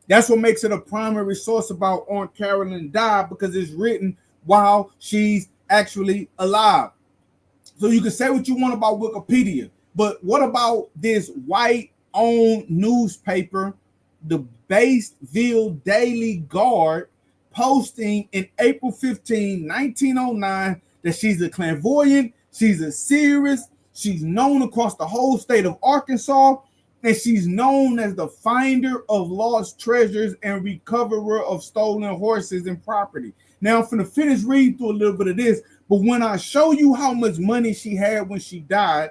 That's what makes it a primary source about Aunt Carolyn died, because it's written while she's actually alive. So you can say what you want about Wikipedia, but what about this white-owned newspaper, the Batesville Daily Guard, posting in April 15, 1909, that she's a clairvoyant, she's a seeress, she's known across the whole state of Arkansas, and she's known as the finder of lost treasures and recoverer of stolen horses and property. Now, I'm going to finish reading through a little bit of this, but when I show you how much money she had when she died,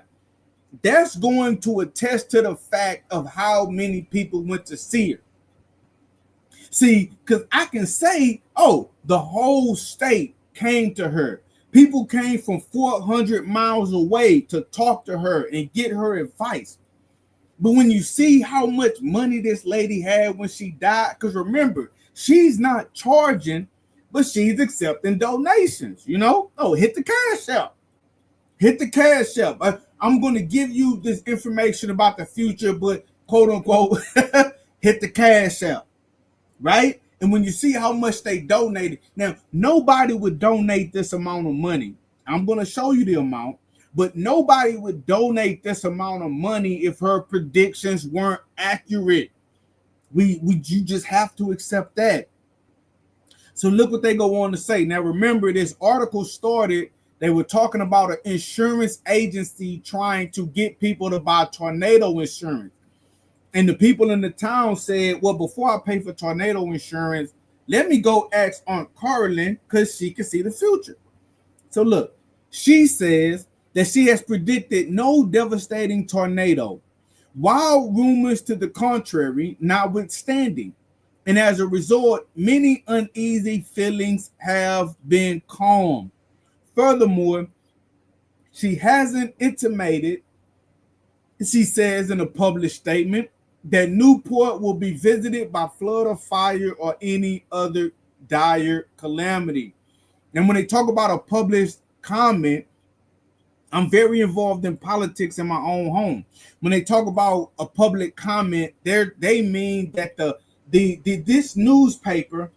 that's going to attest to the fact of how many people went to see her. See, because I can say, oh, the whole state came to her. People came from 400 miles away to talk to her and get her advice. But when you see how much money this lady had when she died, because remember, she's not charging, but she's accepting donations, you know? Oh, hit the cash out. Hit the cash out. I'm going to give you this information about the future, but quote unquote, hit the cash out, right? And when you see how much they donated, now, nobody would donate this amount of money. I'm going to show you the amount. But nobody would donate this amount of money if her predictions weren't accurate. You just have to accept that. So look what they go on to say. Now, remember, this article started, they were talking about an insurance agency trying to get people to buy tornado insurance. And the people in the town said, well, before I pay for tornado insurance, let me go ask Aunt Carolyn because she can see the future. So look, she says that she has predicted no devastating tornado, while rumors to the contrary notwithstanding. And as a result, many uneasy feelings have been calmed. Furthermore, she hasn't intimated, she says in a published statement, that Newport will be visited by flood or fire or any other dire calamity. And when they talk about a published comment, I'm very involved in politics in my own home. When they talk about a public comment, they mean that this newspaper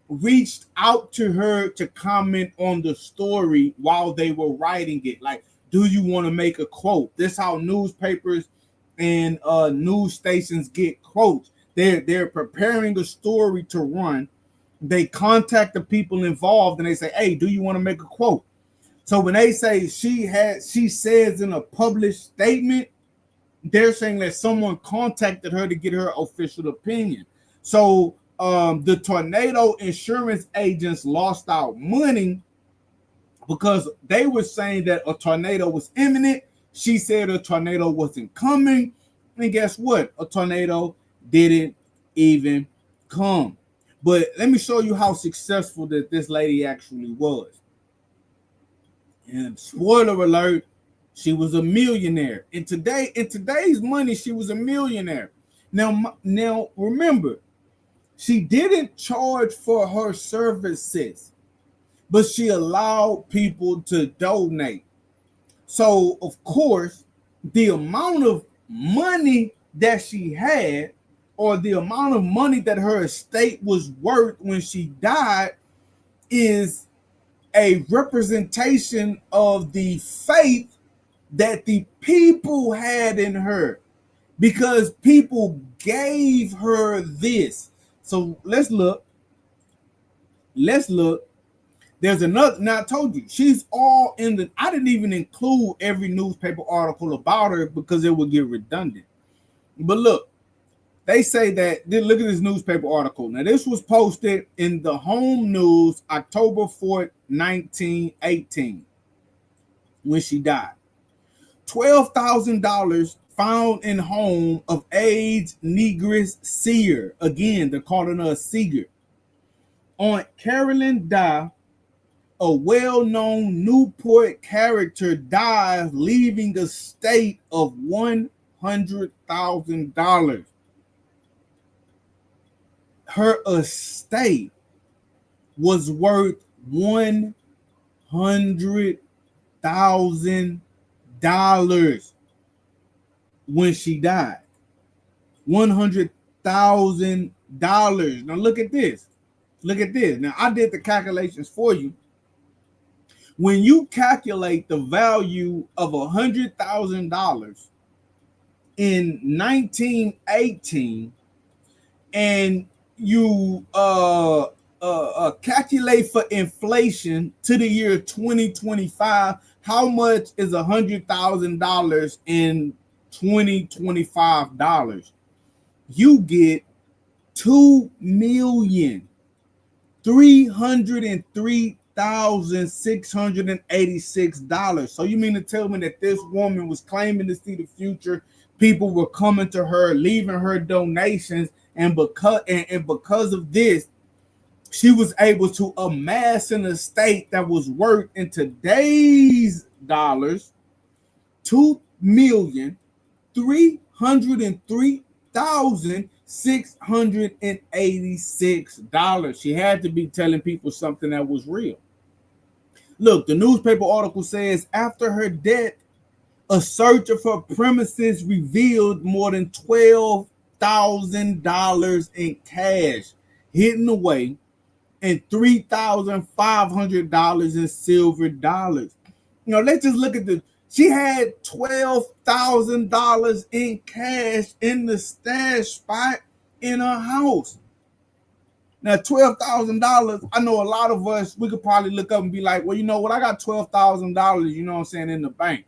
reached out to her to comment on the story while they were writing it. Like, do you want to make a quote? This is how newspapers and news stations get quotes. They're preparing a story to run. They contact the people involved and they say, hey, do you want to make a quote? So when they say she says in a published statement, they're saying that someone contacted her to get her official opinion. So the tornado insurance agents lost out money because they were saying that a tornado was imminent. She said a tornado wasn't coming. And guess what? A tornado didn't even come. But let me show you how successful that this lady actually was. And spoiler alert, she was a millionaire. In today's money, she was a millionaire. Now remember, she didn't charge for her services, but she allowed people to donate. So, of course, the amount of money that she had, or the amount of money that her estate was worth when she died, is a representation of the faith that the people had in her, because people gave her this. So let's look. There's another. Now I told you she's all in the. I didn't even include every newspaper article about her because it would get redundant. But look, they say that. Look at this newspaper article. Now this was posted in the Home News, October 4th, 1918, when she died. $12,000 found in home of aged Negress seer. Again, they're calling her a seer. Aunt Carolyn Dye, a well-known Newport character, dies, leaving a estate of $100,000. Her estate was worth $100,000 when she died. $100,000. Now look at this. Now I did the calculations for you. When you calculate the value of $100,000 in 1918, and you calculate for inflation to the year 2025, how much is $100,000 in 2025 dollars? You get $2,303,686. So you mean to tell me that this woman was claiming to see the future? People were coming to her, leaving her donations, and because of this, she was able to amass an estate that was worth in today's dollars $2,303,686. She had to be telling people something that was real. Look, the newspaper article says after her death, a search of her premises revealed more than $12,000 in cash hidden away and $3,500 in silver dollars. Let's just look at this. She had $12,000 in cash in the stash spot in her house. Now, $12,000, I know a lot of us, we could probably look up and be like, well, you know what? I got $12,000, in the bank.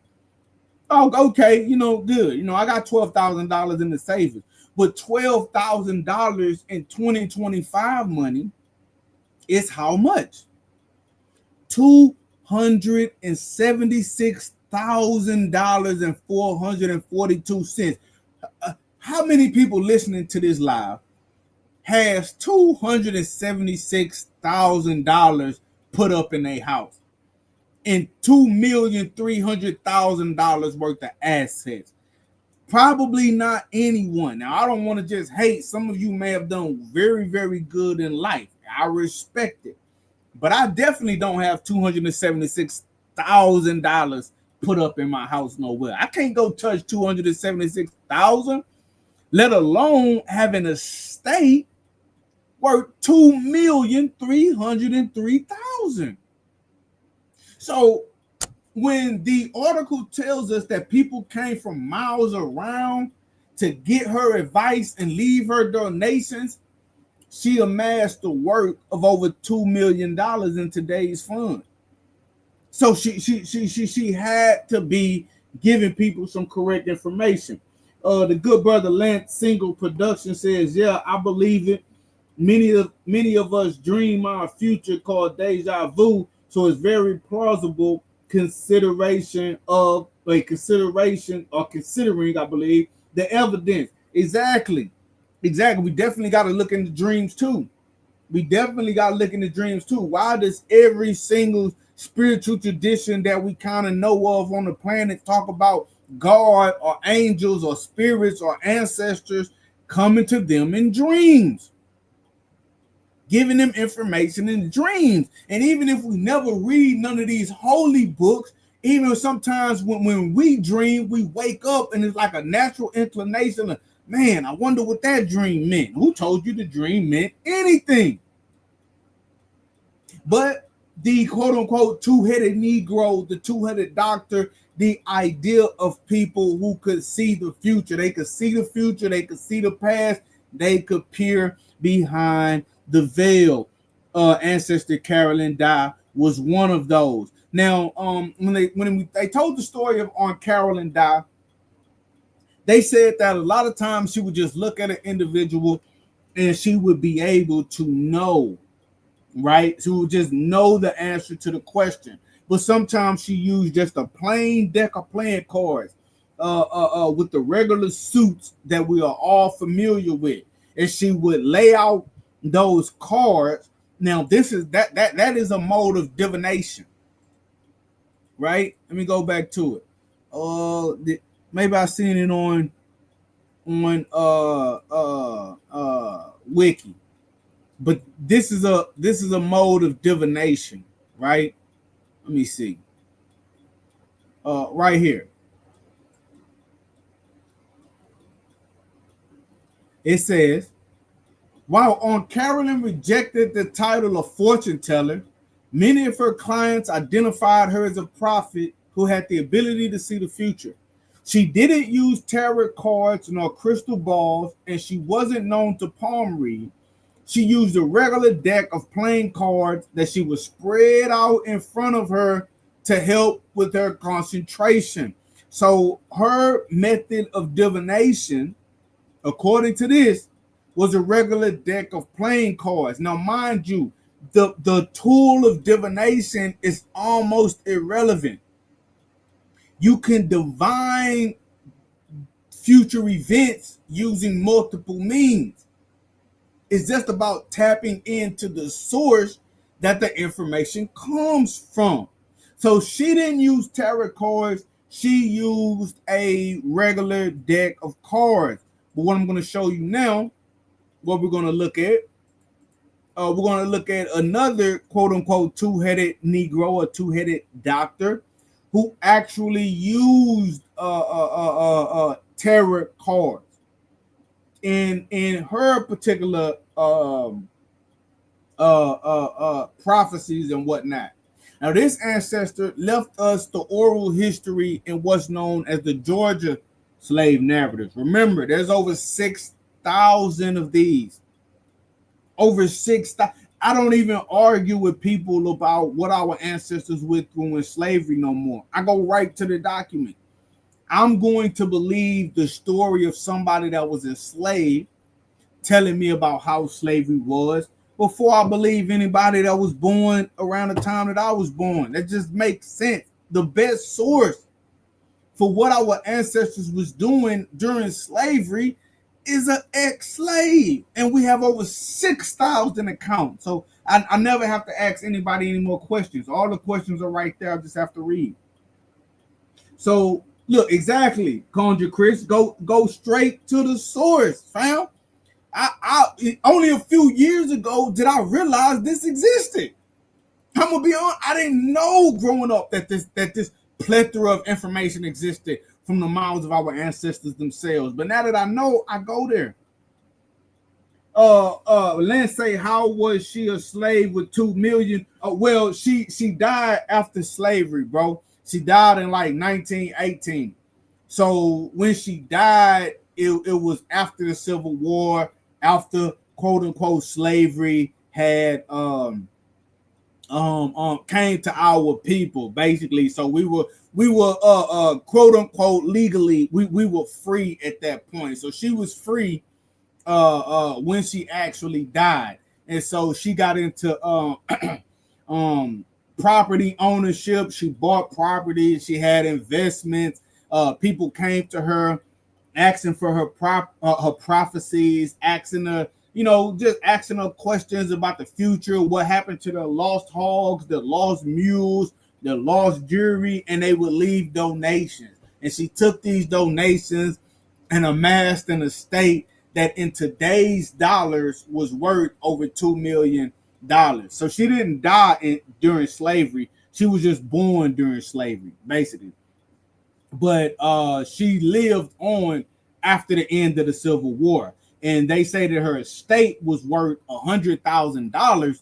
Oh, okay, good. I got $12,000 in the savings. But $12,000 in 2025 money is how much? $276,000 and 442 cents. How many people listening to this live has $276,000 put up in their house and $2,300,000 worth of assets? Probably not anyone. Now, I don't want to just hate. Some of you may have done very, very good in life. I respect it. But I definitely don't have $276,000 put up in my house nowhere. I can't go touch $276,000, let alone have an estate worth $2,303,000. So when the article tells us that people came from miles around to get her advice and leave her donations, she amassed the worth of over $2 million in today's fund. So she had to be giving people some correct information. The good brother Lance Single Production says, yeah, I believe it. Many of us dream our future called deja vu, so it's very plausible considering, I believe, the evidence. Exactly. We definitely got to look into dreams too. Why does every single spiritual tradition that we kind of know of on the planet talk about God or angels or spirits or ancestors coming to them in dreams, giving them information in dreams? And even if we never read none of these holy books, even sometimes when we dream, we wake up and it's like a natural inclination of, man, I wonder what that dream meant. Who told you the dream meant anything? But the quote-unquote two-headed Negro, the two-headed doctor, the idea of people who could see the future. They could see the future. They could see the past. They could peer behind the veil. Ancestor Carolyn Dye was one of those. Now, when they told the story on Carolyn Dye, they said that a lot of times she would just look at an individual and she would be able to know, right? She would just know the answer to the question. But sometimes she used just a plain deck of playing cards with the regular suits that we are all familiar with. And she would lay out those cards. Now, that is a mode of divination, right? Let me go back to it. Maybe I seen it on Wiki, but this is a mode of divination, right? Let me see. Right here, it says, while Carolyn rejected the title of fortune teller, Many of her clients identified her as a prophet who had the ability to see the future. She didn't use tarot cards nor crystal balls, and she wasn't known to palm read. She used a regular deck of playing cards that she would spread out in front of her to help with her concentration. So her method of divination, according to this, was a regular deck of playing cards. Now, mind you, the tool of divination is almost irrelevant. You can divine future events using multiple means. It's just about tapping into the source that the information comes from. So she didn't use tarot cards. She used a regular deck of cards. But what I'm going to show you now, what we're going to look at, we're going to look at another quote-unquote two-headed Negro or two-headed doctor who actually used tarot cards in her particular prophecies and whatnot. Now, this ancestor left us the oral history in what's known as the Georgia slave narratives. Remember, there's over 6,000 of these. Over 6,000. I don't even argue with people about what our ancestors went through in slavery no more. I go right to the document. I'm going to believe the story of somebody that was enslaved telling me about how slavery was before I believe anybody that was born around the time that I was born. That just makes sense. The best source for what our ancestors was doing during slavery is an ex-slave, and we have over 6,000 accounts. So I never have to ask anybody any more questions. All the questions are right there. I just have to read. So look, exactly, Conjure Chris, go straight to the source, fam. I only a few years ago did I realize this existed. I'm gonna be honest, I didn't know growing up that this plethora of information existed from the mouths of our ancestors themselves. But now that I know, I go there. Let's say, how was she a slave with 2 million? Well, she died after slavery, bro. She died in like 1918. So when she died, it was after the Civil War, after quote unquote slavery had came to our people, basically. So we were quote unquote legally we were free at that point. So she was free when she actually died, and so she got into property ownership. She bought property. She had investments. People came to her asking for her prophecies, asking her, just asking her questions about the future, what happened to the lost hogs, the lost mules, the lost jewelry, and they would leave donations. And she took these donations and amassed an estate that in today's dollars was worth over $2 million. So she didn't die during slavery. She was just born during slavery, basically. But she lived on after the end of the Civil War. And they say that her estate was worth $100,000,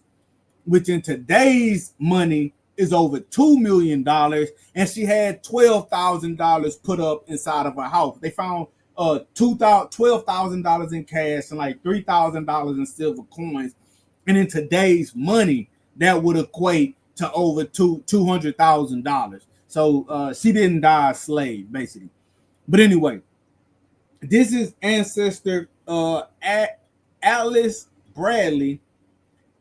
which in today's money is over $2 million. And she had $12,000 put up inside of her house. They found $12,000 in cash and like $3,000 in silver coins. And in today's money, that would equate to over $200,000. So she didn't die a slave, basically. But anyway, this is ancestor Alice Bradley,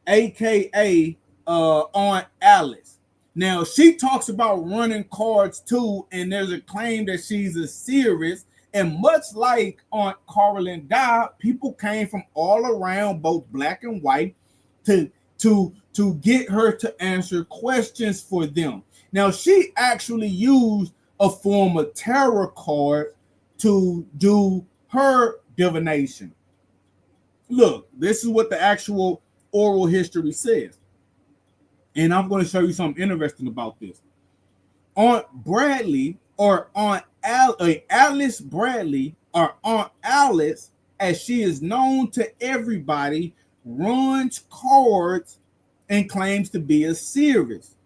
aka Aunt Alice. Now she talks about running cards too, and there's a claim that she's a seeress. And much like Aunt Carolyn died, people came from all around, both black and white, to get her to answer questions for them. Now, she actually used a form of tarot card to do her divination. Look, this is what the actual oral history says. And I'm going to show you something interesting about this. Aunt Bradley, or Alice Bradley, or Aunt Alice, as she is known to everybody, runs cards and claims to be a seeress.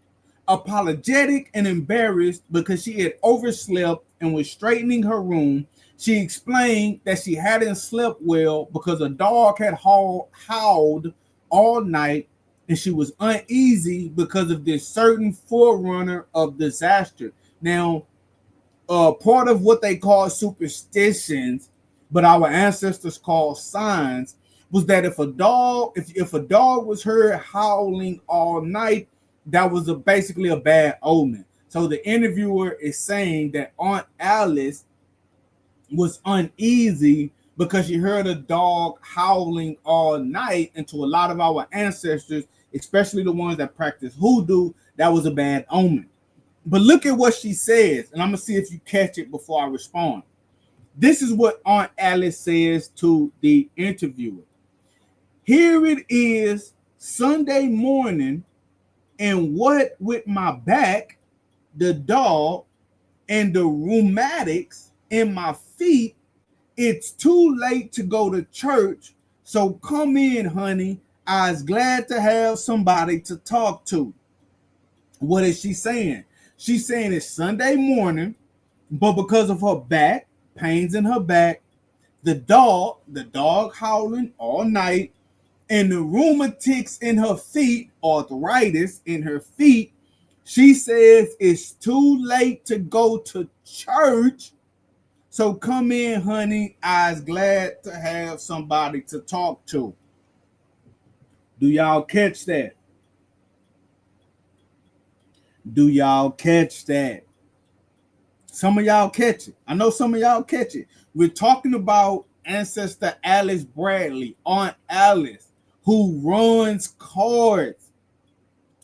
Apologetic and embarrassed because she had overslept and was straightening her room, she explained that she hadn't slept well because a dog had howled all night and she was uneasy because of this certain forerunner of disaster. Now, part of what they call superstitions, but our ancestors called signs, was that if a dog was heard howling all night, that was basically a bad omen. So the interviewer is saying that Aunt Alice was uneasy because she heard a dog howling all night, and to a lot of our ancestors, especially the ones that practice hoodoo, that was a bad omen. But look at what she says, and I'm gonna see if you catch it before I respond. This is what Aunt Alice says to the interviewer. Here it is Sunday morning, and what with my back, the dog, and the rheumatics in my feet, it's too late to go to church. So come in, honey. I was glad to have somebody to talk to. What is she saying? She's saying it's Sunday morning, but because of her back, pains in her back, the dog howling all night, and the rheumatics in her feet, arthritis in her feet, she says it's too late to go to church. So come in, honey. I was glad to have somebody to talk to. Do y'all catch that? Do y'all catch that? Some of y'all catch it. I know some of y'all catch it. We're talking about ancestor Alice Bradley, Aunt Alice, who runs cards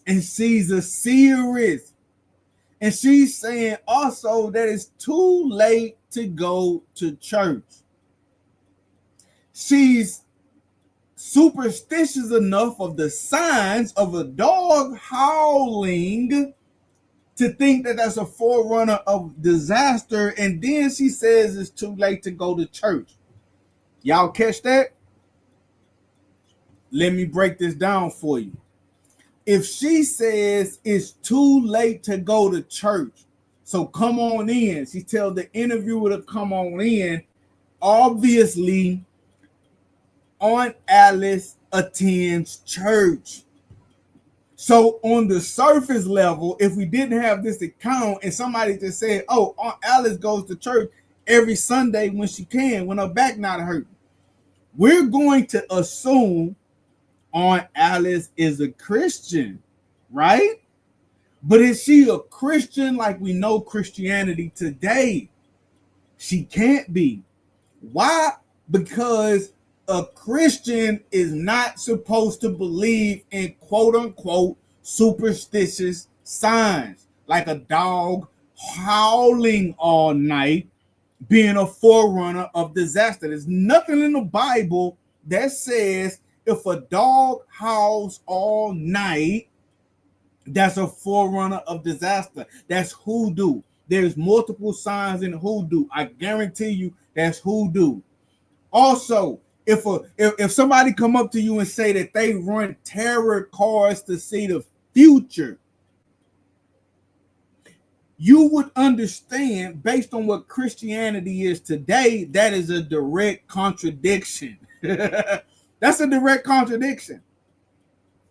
and she's a seeress. And she's saying also that it's too late to go to church. She's superstitious enough of the signs of a dog howling to think that that's a forerunner of disaster, and then she says it's too late to go to church. Y'all catch that? Let me break this down for you. If she says it's too late to go to church, so come on in, she tells the interviewer to come on in, obviously Aunt Alice attends church. So on the surface level, if we didn't have this account and somebody just said, oh, Aunt Alice goes to church every Sunday when she can, when her back not hurting, we're going to assume Aunt Alice is a Christian, right? But is she a Christian like we know Christianity today? She can't be. Why? Because a Christian is not supposed to believe in quote unquote superstitious signs, like a dog howling all night being a forerunner of disaster. There's nothing in the Bible that says if a dog howls all night, that's a forerunner of disaster. That's hoodoo. There's multiple signs in hoodoo. I guarantee you that's hoodoo. Also, if somebody come up to you and say that they run tarot cards to see the future, you would understand, based on what Christianity is today, that is a direct contradiction. That's a direct contradiction,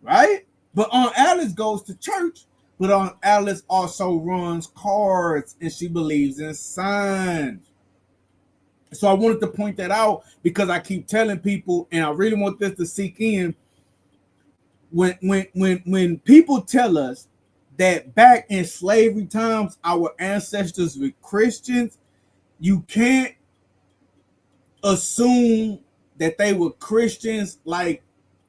right? But Aunt Alice goes to church, but Aunt Alice also runs cards and she believes in signs. So I wanted to point that out because I keep telling people, and I really want this to sink in. When people tell us that back in slavery times our ancestors were Christians, you can't assume that they were Christians like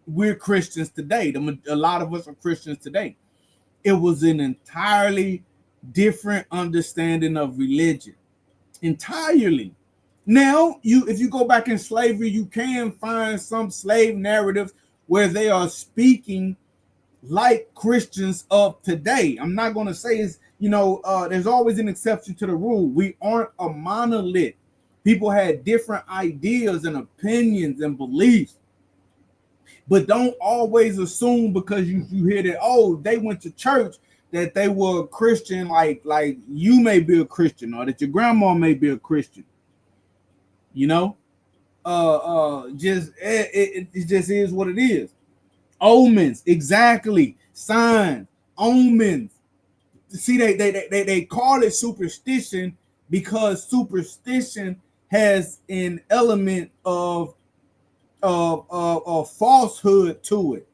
we're Christians today. A lot of us are Christians today. It was an entirely different understanding of religion. Entirely. Now, if you go back in slavery, you can find some slave narratives where they are speaking like Christians of today. I'm not going to say it's, there's always an exception to the rule. We aren't a monolith. People had different ideas and opinions and beliefs. But don't always assume because you hear that, oh, they went to church, that they were a Christian, like you may be a Christian, or that your grandma may be a Christian. You know, just it just is what it is. Omens, exactly. Signs, omens. See, they call it superstition because superstition has an element of falsehood to it.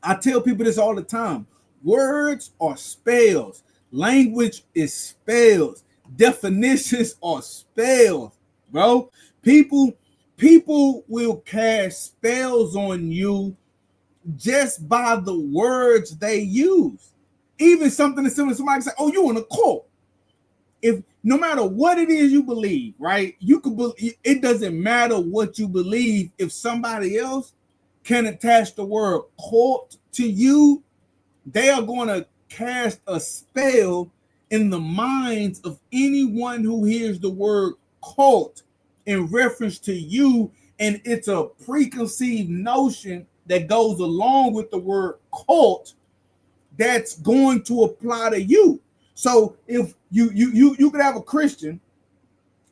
I tell people this all the time. Words are spells. Language is spells. Definitions are spells, bro. People, people will cast spells on you just by the words they use. Even something as simple as somebody say, "Oh, you in a cult." If no matter what it is you believe, right? You could believe, it doesn't matter what you believe. If somebody else can attach the word cult to you, they are going to cast a spell in the minds of anyone who hears the word cult in reference to you, and it's a preconceived notion that goes along with the word cult that's going to apply to you. So if you could have a Christian,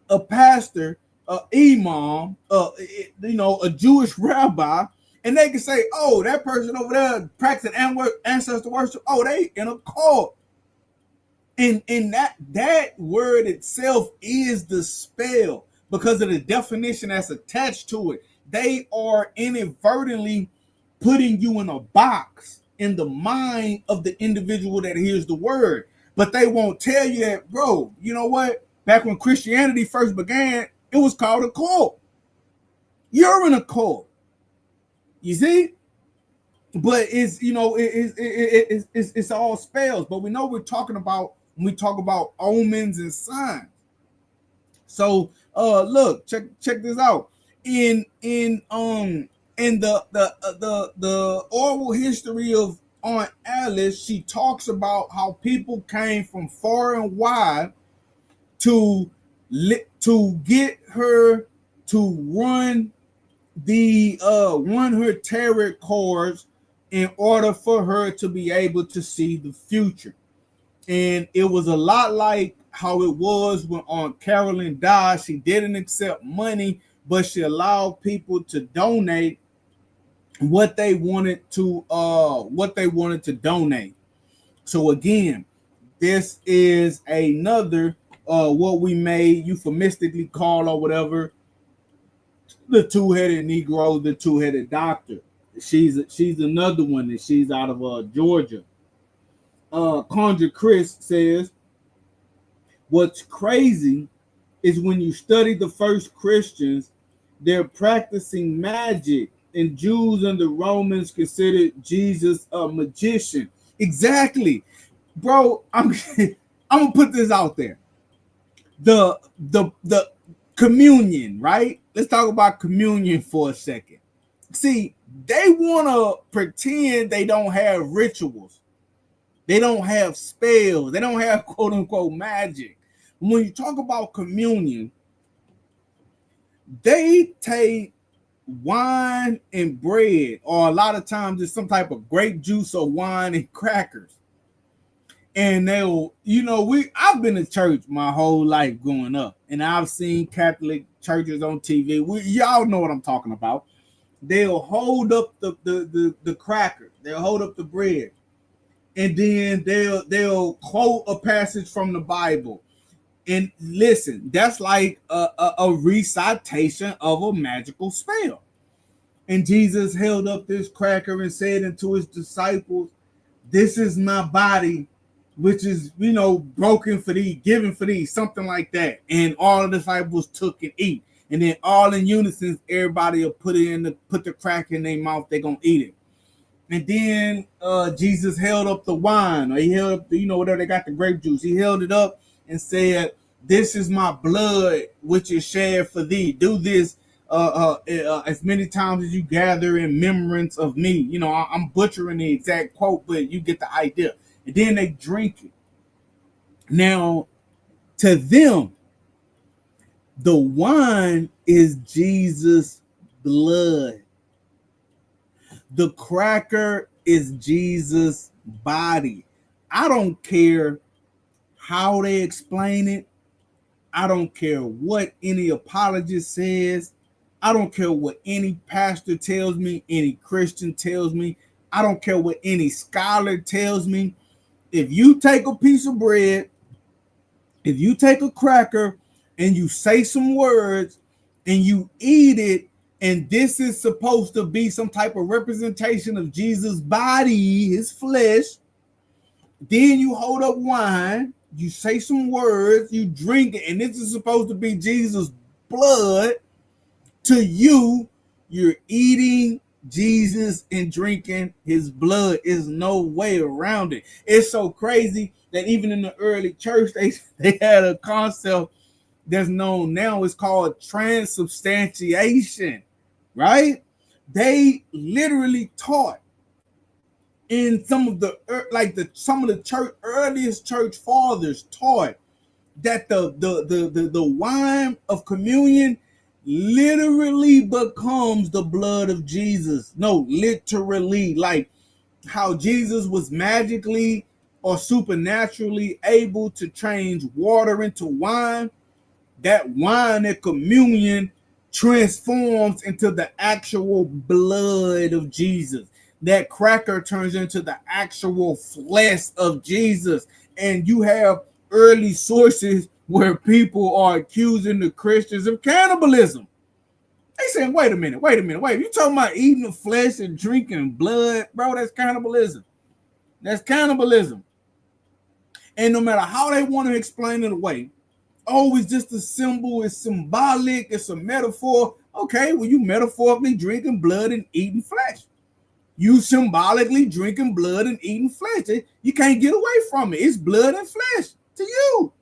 a pastor, a imam, a Jewish rabbi, and they can say, "Oh, that person over there practicing ancestor worship. Oh, they in a cult." And that word itself is the spell because of the definition that's attached to it. They are inadvertently putting you in a box in the mind of the individual that hears the word. But they won't tell you that, bro, you know what? Back when Christianity first began, it was called a cult. You're in a cult. You see? But it's all spells. But we know we're talking about when we talk about omens and signs. So look, check this out. In the oral history of Aunt Alice, she talks about how people came from far and wide to get her to run her tarot cards in order for her to be able to see the future. And it was a lot like how it was when Aunt Carolyn died. She didn't accept money, but she allowed people to donate what they wanted to donate. So again, this is another what we may euphemistically call or whatever the two-headed Negro, the two-headed doctor. She's another one, and she's out of Georgia. Conjure Chris says, what's crazy is when you study the first Christians, they're practicing magic, and Jews and the Romans considered Jesus a magician. Exactly, bro. I'm gonna put this out there. The communion, right? Let's talk about communion for a second. See, they want to pretend they don't have rituals. They don't have spells. They don't have quote unquote magic. When you talk about communion, they take wine and bread, or a lot of times it's some type of grape juice or wine and crackers. And they'll, I've been to church my whole life growing up, and I've seen Catholic churches on TV. Y'all know what I'm talking about. They'll hold up the cracker, they'll hold up the bread, and then they'll quote a passage from the Bible. And listen, that's like a recitation of a magical spell. And Jesus held up this cracker and said unto his disciples, "This is my body, which is, broken for thee, given for thee," something like that. And all the disciples took and eat. And then all in unison, everybody will put the cracker in their mouth, they're going to eat it. And then Jesus held up the wine, or he held up whatever they got, the grape juice. He held it up and said, "This is my blood, which is shed for thee. Do this as many times as you gather in remembrance of me." I'm butchering the exact quote, but you get the idea. And then they drink it. Now, to them, the wine is Jesus' blood. The cracker is Jesus' body. I don't care how they explain it. I don't care what any apologist says. I don't care what any pastor tells me, any Christian tells me. I don't care what any scholar tells me. If you take a piece of bread, if you take a cracker and you say some words and you eat it, and this is supposed to be some type of representation of Jesus' body, his flesh, then you hold up wine, you say some words, you drink it, and this is supposed to be Jesus' blood. To you, you're eating Jesus and drinking his blood. There's no way around it. It's so crazy that even in the early church, they had a concept that's known now. It's called transubstantiation, right? They literally taught in some of the earliest church fathers taught that the wine of communion literally becomes the blood of Jesus. No, literally, like how Jesus was magically or supernaturally able to change water into wine. That wine at communion transforms into the actual blood of Jesus. That cracker turns into the actual flesh of Jesus. And you have early sources where people are accusing the Christians of cannibalism. They saying, wait a minute. You talking about eating the flesh and drinking blood? Bro, that's cannibalism. That's cannibalism. And no matter how they want to explain it away, oh, it's just a symbol, it's symbolic, it's a metaphor. Okay, well, you metaphorically drinking blood and eating flesh. You symbolically drinking blood and eating flesh. You can't get away from it. It's blood and flesh to you.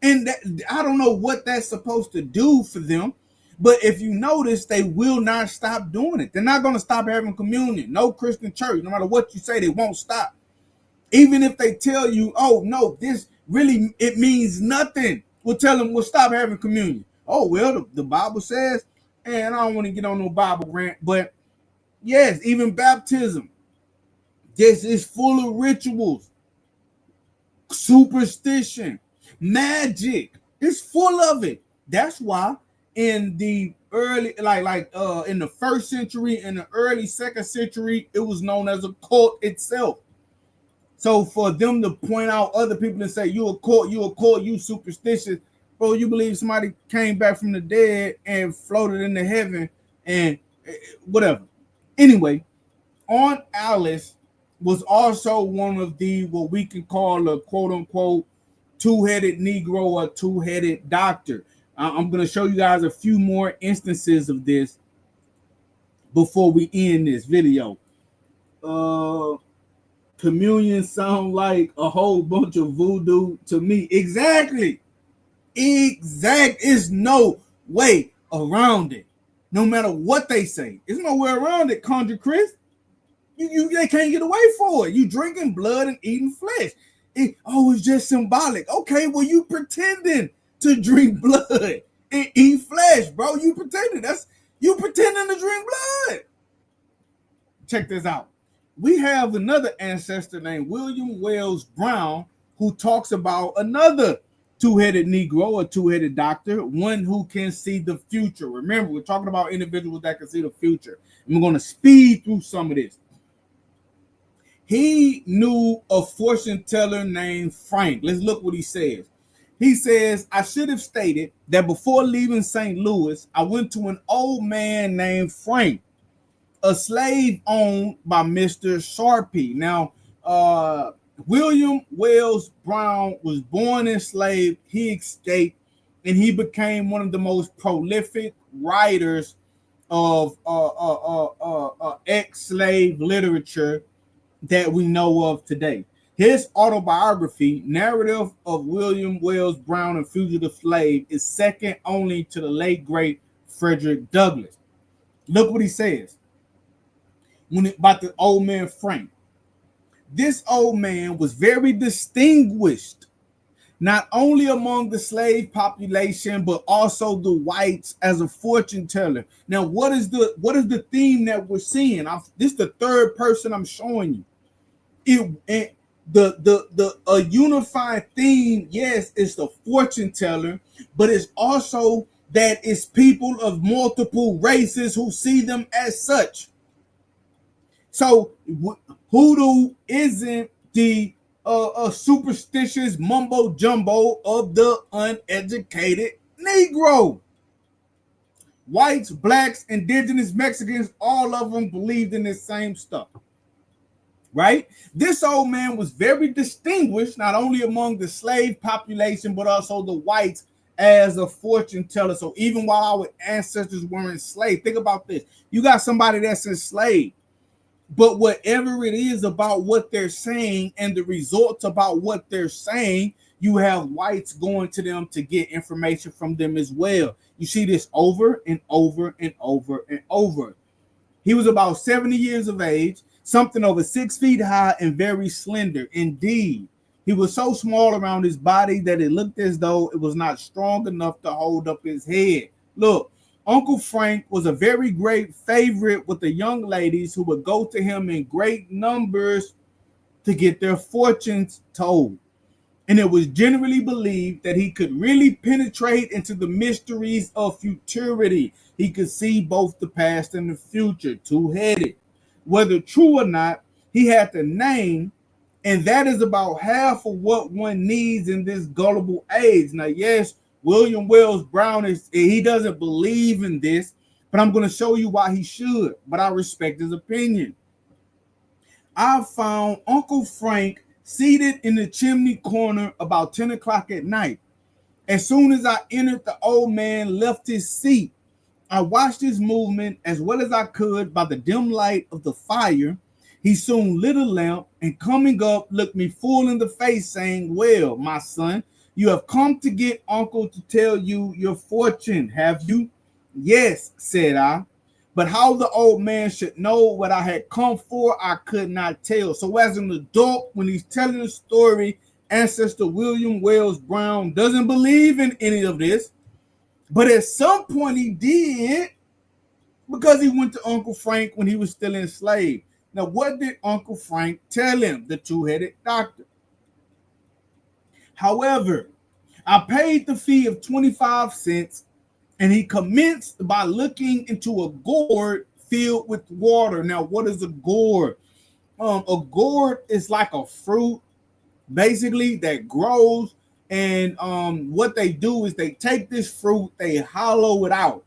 And I don't know what that's supposed to do for them. But if you notice, they will not stop doing it. They're not going to stop having communion. No Christian church, no matter what you say, they won't stop. Even if they tell you, oh, no, this really, it means nothing. We'll tell them we'll stop having communion. Oh, well, the Bible says, and I don't want to get on no Bible rant, but yes, even baptism, this is full of rituals, superstition, magic. It's full of it. That's why in the early, in the first century, in the early second century, it was known as a cult itself. So for them to point out other people and say, you a cult, you superstitious, bro, you believe somebody came back from the dead and floated into heaven and whatever. Anyway, Aunt Alice was also one of the, what we can call a quote unquote two-headed Negro or two-headed doctor. I'm going to show you guys a few more instances of this before we end this video. Communion sound like a whole bunch of voodoo to me. Exactly. There's no way around it. No matter what they say, there's no way around it, Conjure Chris. They can't get away for it. You drinking blood and eating flesh. It's just symbolic. Okay, well, you pretending to drink blood and eat flesh, bro. You pretending. You pretending to drink blood. Check this out. We have another ancestor named William Wells Brown who talks about another two-headed Negro or two-headed doctor, one who can see the future. Remember, we're talking about individuals that can see the future. And we're going to speed through some of this. He knew a fortune teller named Frank. Let's look what he says. He says, I should have stated that before leaving St. Louis, I went to an old man named Frank, a slave owned by Mr. Sharpie. Now, William Wells Brown was born enslaved. He escaped, and he became one of the most prolific writers of ex-slave literature that we know of today. His autobiography, Narrative of William Wells Brown, a Fugitive Slave, is second only to the late, great Frederick Douglass. Look what he says about the old man Frank. This old man was very distinguished, not only among the slave population, but also the whites as a fortune teller. Now, what is the theme that we're seeing? This is the third person I'm showing you. The a unified theme, yes, is the fortune teller, but it's also that it's people of multiple races who see them as such. So hoodoo isn't the superstitious mumbo jumbo of the uneducated Negro. Whites, blacks, indigenous, Mexicans, all of them believed in the same stuff. Right? This old man was very distinguished, not only among the slave population, but also the whites as a fortune teller. So even while our ancestors were enslaved, think about this. You got somebody that's enslaved, but whatever it is about what they're saying and the results about what they're saying, you have whites going to them to get information from them as well. You see this over and over and over and over. He was about 70 years of age, something over 6 feet high and very slender. Indeed, he was so small around his body that it looked as though it was not strong enough to hold up his head. Look, Uncle Frank was a very great favorite with the young ladies who would go to him in great numbers to get their fortunes told. And it was generally believed that he could really penetrate into the mysteries of futurity. He could see both the past and the future, two-headed. Whether true or not, he had the name, and that is about half of what one needs in this gullible age. Now, yes, William Wells Brown he doesn't believe in this, but I'm going to show you why he should. But I respect his opinion. I found Uncle Frank seated in the chimney corner about 10 o'clock at night. As soon as I entered, the old man left his seat. I watched his movement as well as I could by the dim light of the fire. He soon lit a lamp and coming up looked me full in the face saying, "Well, my son, you have come to get uncle to tell you your fortune, have you?" "Yes," said I. But how the old man should know what I had come for, I could not tell. So as an adult, when he's telling the story, ancestor William Wells Brown doesn't believe in any of this. But at some point he did, because he went to Uncle Frank when he was still enslaved. Now, what did Uncle Frank tell him, the two-headed doctor? However, I paid the fee of 25 cents, and he commenced by looking into a gourd filled with water. Now, what is a gourd? A gourd is like a fruit, basically, that grows. And what they do is they take this fruit, they hollow it out.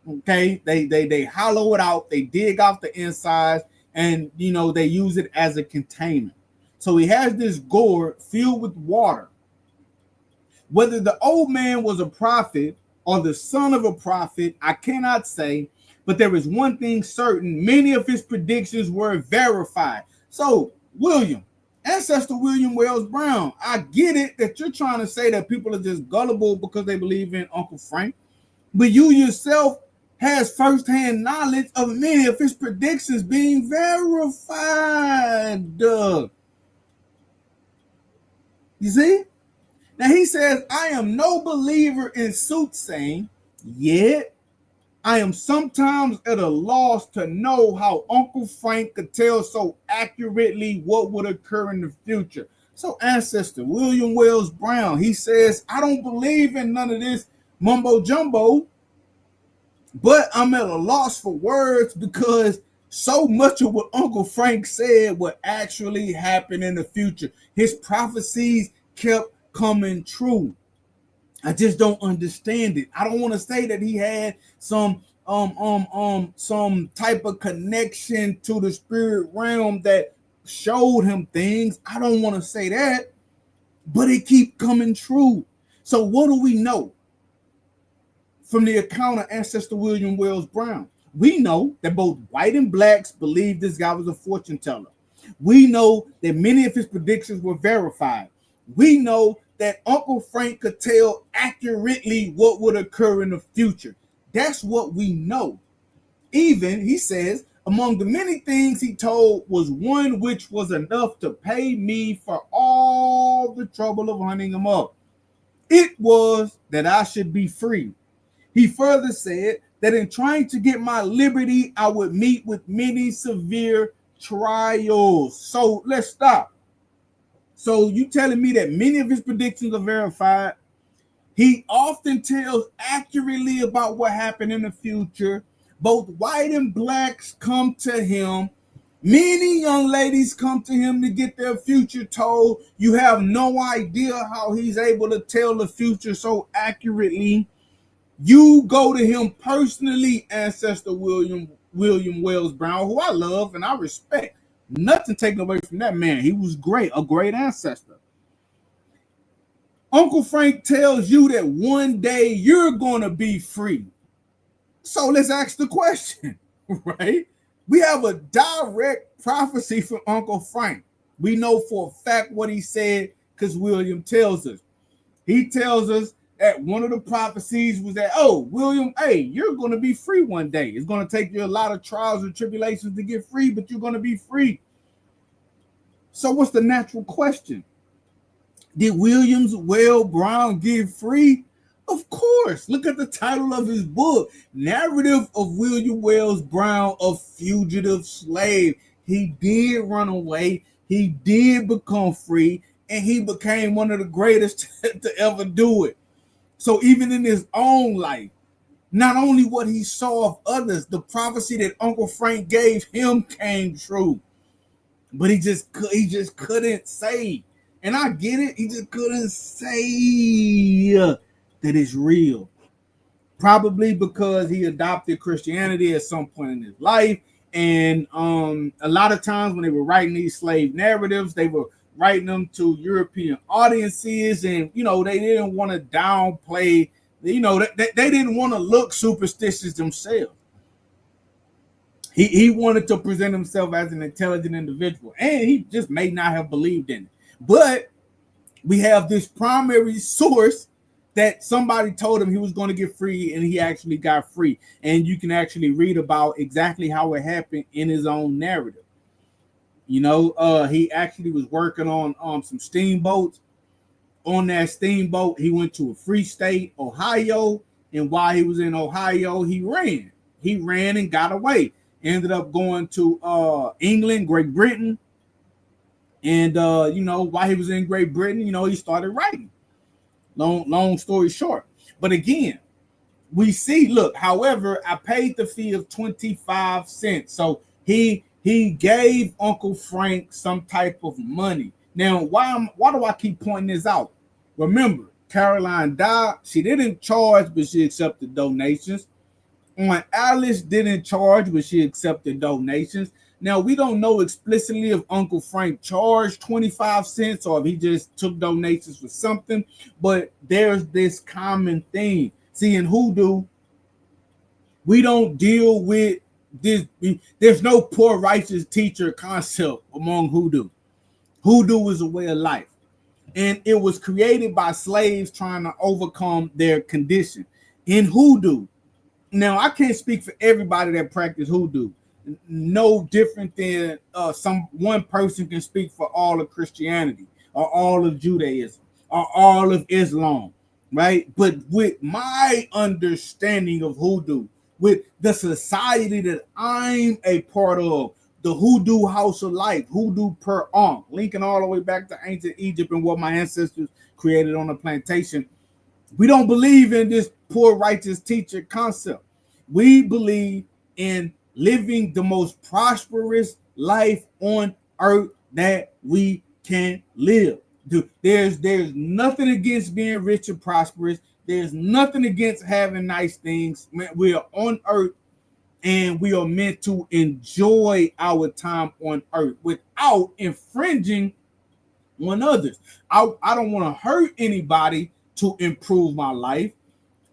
Okay, they hollow it out, they dig out the insides, and they use it as a container. So he has this gourd filled with water. Whether the old man was a prophet or the son of a prophet, I cannot say, but there is one thing certain: many of his predictions were verified. So, Ancestor William Wells Brown, I get it that you're trying to say that people are just gullible because they believe in Uncle Frank, but you yourself has firsthand knowledge of many of his predictions being verified. You see? Now he says, "I am no believer in soothsaying, yet I am sometimes at a loss to know how Uncle Frank could tell so accurately what would occur in the future." So ancestor William Wells Brown, he says, "I don't believe in none of this mumbo jumbo, but I'm at a loss for words because so much of what Uncle Frank said would actually happen in the future. His prophecies kept coming true. I just don't understand it. I don't want to say that he had some type of connection to the spirit realm that showed him things. I don't want to say that, but it keep coming true. So what do we know from the account of ancestor William Wells Brown? We know that both white and blacks believed this guy was a fortune teller. We know that many of his predictions were verified. We know that Uncle Frank could tell accurately what would occur in the future. That's what we know. Even, he says, among the many things he told was one which was enough to pay me for all the trouble of hunting him up. It was that I should be free. He further said that in trying to get my liberty, I would meet with many severe trials. So let's stop. So you telling me that many of his predictions are verified? He often tells accurately about what happened in the future. Both white and blacks come to him. Many young ladies come to him to get their future told. You have no idea how he's able to tell the future so accurately. You go to him personally, Ancestor William Wells Brown, who I love and I respect. Nothing taken away from that man. He was great, a great ancestor. Uncle Frank tells you that one day you're going to be free. So let's ask the question, right? We have a direct prophecy from Uncle Frank. We know for a fact what he said because William tells us. He tells us that one of the prophecies was that, oh, William, hey, you're going to be free one day. It's going to take you a lot of trials and tribulations to get free, but you're going to be free. So what's the natural question? Did Williams Well Brown get free? Of course. Look at the title of his book, Narrative of William Wells Brown, a Fugitive Slave. He did run away. He did become free, and he became one of the greatest to ever do it. So even in his own life, not only what he saw of others, the prophecy that Uncle Frank gave him came true. But he just couldn't say. And I get it. He just couldn't say that it's real. Probably because he adopted Christianity at some point in his life. And a lot of times when they were writing these slave narratives, they were writing them to European audiences. And, you know, they didn't want to downplay, you know, they didn't want to look superstitious themselves. He wanted to present himself as an intelligent individual. And he just may not have believed in it. But we have this primary source that somebody told him he was going to get free, and he actually got free. And you can actually read about exactly how it happened in his own narrative. You know, he actually was working on some steamboats. On that steamboat, he went to a free state, Ohio. And while he was in Ohio, he ran. He ran and got away. Ended up going to England, Great Britain. And, you know, while he was in Great Britain, you know, he started writing. Long story short. But again, we see, look, however, I paid the fee of 25 cents. So he gave Uncle Frank some type of money. Now, why do I keep pointing this out? Remember, Caroline died. She didn't charge, but she accepted donations. Alice didn't charge, but she accepted donations. Now, we don't know explicitly if Uncle Frank charged 25 cents or if he just took donations for something, but there's this common theme. See, in Hoodoo, we don't deal with this. There's no poor righteous teacher concept among Hoodoo. Hoodoo is a way of life, and it was created by slaves trying to overcome their condition. In Hoodoo, now I can't speak for everybody that practice Hoodoo. No different than one person can speak for all of Christianity or all of Judaism or all of Islam, right? But with my understanding of Hoodoo, with the society that I'm a part of, the Hoodoo House of Life, Hoodoo per Ankh, linking all the way back to ancient Egypt and what my ancestors created on the plantation, we don't believe in this poor righteous teacher concept. We believe in living the most prosperous life on earth that we can live. There's nothing against being rich and prosperous. There's nothing against having nice things. We are on earth and we are meant to enjoy our time on earth without infringing on others. I don't want to hurt anybody to improve my life.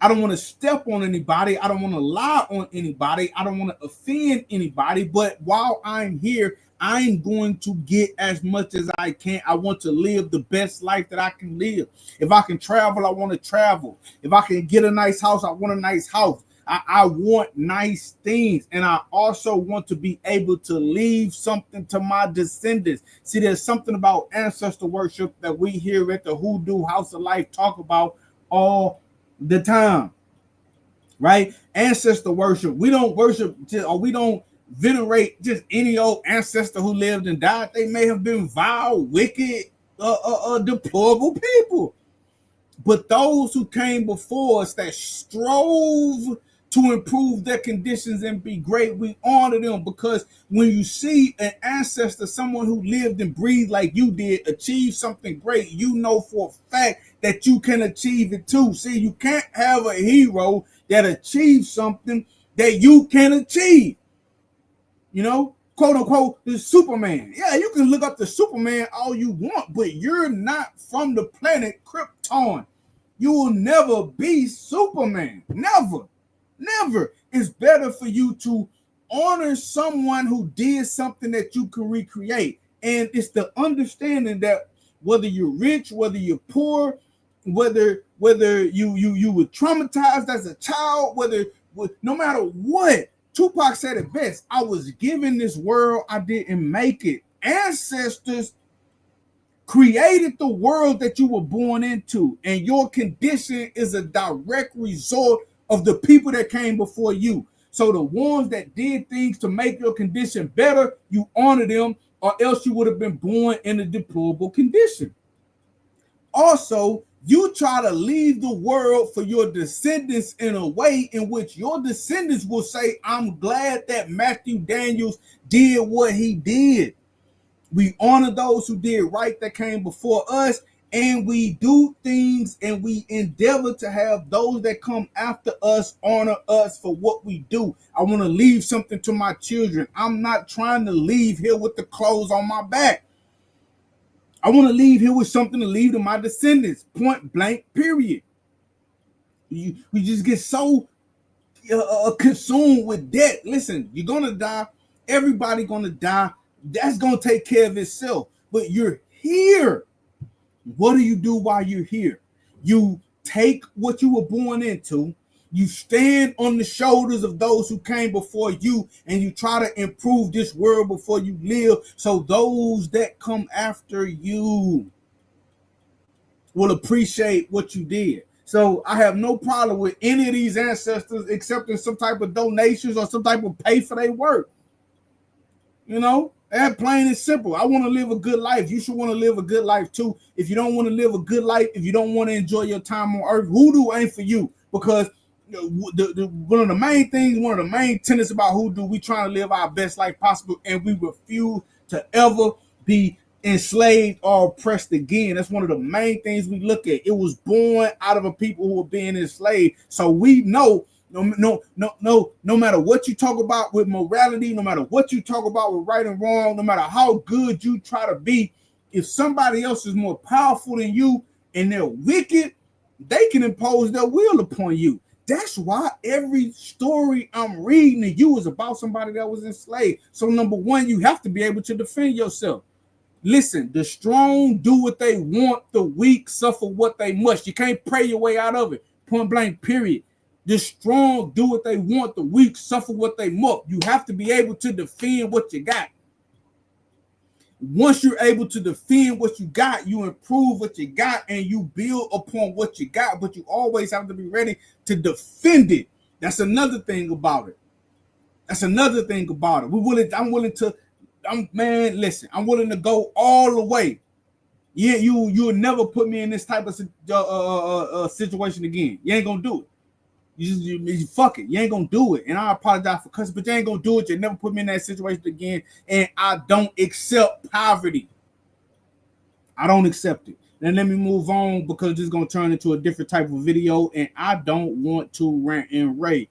I don't want to step on anybody. I don't want to lie on anybody. I don't want to offend anybody. But while I'm here, I'm going to get as much as I can. I want to live the best life that I can live. If I can travel, I want to travel. If I can get a nice house, I want a nice house. I want nice things. And I also want to be able to leave something to my descendants. See, there's something about ancestor worship that we here at the Hoodoo House of Life talk about all the time, right? Ancestor worship. We don't worship or we don't venerate just any old ancestor who lived and died. They may have been vile, wicked, deplorable people. But those who came before us that strove to improve their conditions and be great, we honor them, because when you see an ancestor, someone who lived and breathed like you did, achieve something great, you know for a fact that you can achieve it too. See, you can't have a hero that achieves something that you can achieve. You know, quote unquote, the Superman. Yeah, you can look up the Superman all you want, but you're not from the planet Krypton. You will never be Superman. Never. Never. It's better for you to honor someone who did something that you can recreate. And it's the understanding that whether you're rich, whether you're poor, whether you were traumatized as a child, no matter what, Tupac said it best. I was given this world, I didn't make it. Ancestors created the world that you were born into, and your condition is a direct result of the people that came before you. So the ones that did things to make your condition better, you honor them, or else you would have been born in a deplorable condition. Also, you try to leave the world for your descendants in a way in which your descendants will say, I'm glad that Matthew Daniels did what he did. We honor those who did right that came before us, and we do things and we endeavor to have those that come after us honor us for what we do. I want to leave something to my children. I'm not trying to leave here with the clothes on my back. I want to leave here with something to leave to my descendants. Point blank, period. We just get so consumed with debt. Listen, you're going to die. Everybody going to die. That's going to take care of itself. But you're here. What do you do while you're here? You take what you were born into. You stand on the shoulders of those who came before you, and you try to improve this world before you live, so those that come after you will appreciate what you did. So I have no problem with any of these ancestors accepting some type of donations or some type of pay for their work. You know, that plain and simple. I want to live a good life. You should want to live a good life too. If you don't want to live a good life, if you don't want to enjoy your time on earth, Hoodoo ain't for you, because one of the main tenets about Hoodoo, we trying to live our best life possible, and we refuse to ever be enslaved or oppressed again. That's one of the main things we look at. It was born out of a people who were being enslaved. So we know no matter what you talk about with morality, no matter what you talk about with right and wrong, no matter how good you try to be, if somebody else is more powerful than you and they're wicked, they can impose their will upon you. That's why every story I'm reading to you is about somebody that was enslaved. So number one, you have to be able to defend yourself. Listen, the strong do what they want, the weak suffer what they must. You can't pray your way out of it. Point blank, period. The strong do what they want, the weak suffer what they must. You have to be able to defend what you got. Once you're able to defend what you got, you improve what you got and you build upon what you got, but you always have to be ready to defend it. That's another thing about it. I'm willing to go all the way. Yeah, you'll never put me in this type of situation again. You ain't gonna do it. You fuck it. You ain't gonna do it. And I apologize for cussing, but you ain't gonna do it. You never put me in that situation again. And I don't accept poverty. I don't accept it. Then let me move on, because this is gonna turn into a different type of video, and I don't want to rant and rave.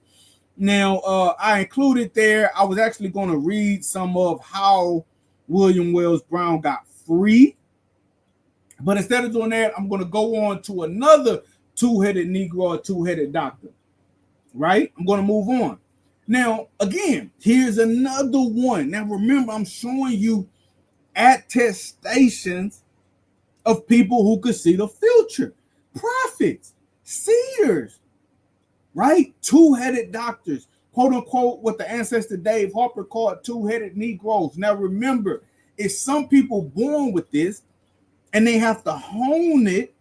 Now, I included there, I was actually going to read some of how William Wells Brown got free. But instead of doing that, I'm going to go on to another two-headed Negro or two-headed doctor. Right? I'm going to move on. Now, again, here's another one. Now, remember, I'm showing you attestations of people who could see the future. Prophets, seers, right? Two-headed doctors, quote unquote, what the ancestor Dave Harper called two-headed Negroes. Now remember, it's some people born with this and they have to hone it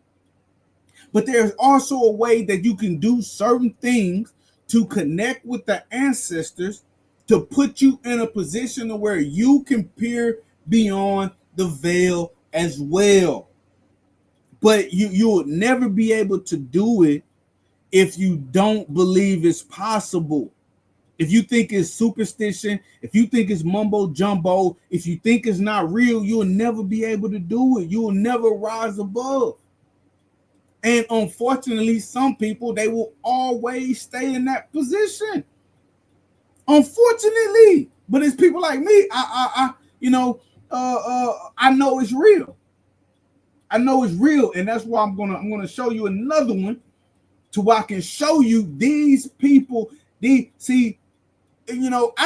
But there's also a way that you can do certain things to connect with the ancestors to put you in a position where you can peer beyond the veil as well. But you will never be able to do it if you don't believe it's possible. If you think it's superstition, if you think it's mumbo jumbo, if you think it's not real, you'll never be able to do it. You will never rise above. And unfortunately, some people, they will always stay in that position. Unfortunately, but it's people like me. I know it's real. I know it's real, and that's why I'm gonna show you another one, to where I can show you these people. I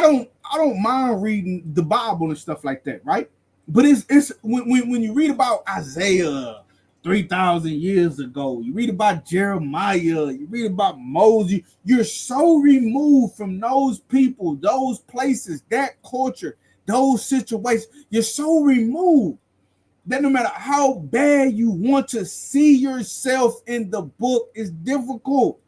don't mind reading the Bible and stuff like that, right? But it's when you read about Isaiah 3,000 years ago, you read about Jeremiah, you read about Moses, you're so removed from those people, those places, that culture, those situations. You're so removed that no matter how bad you want to see yourself in the book, it's difficult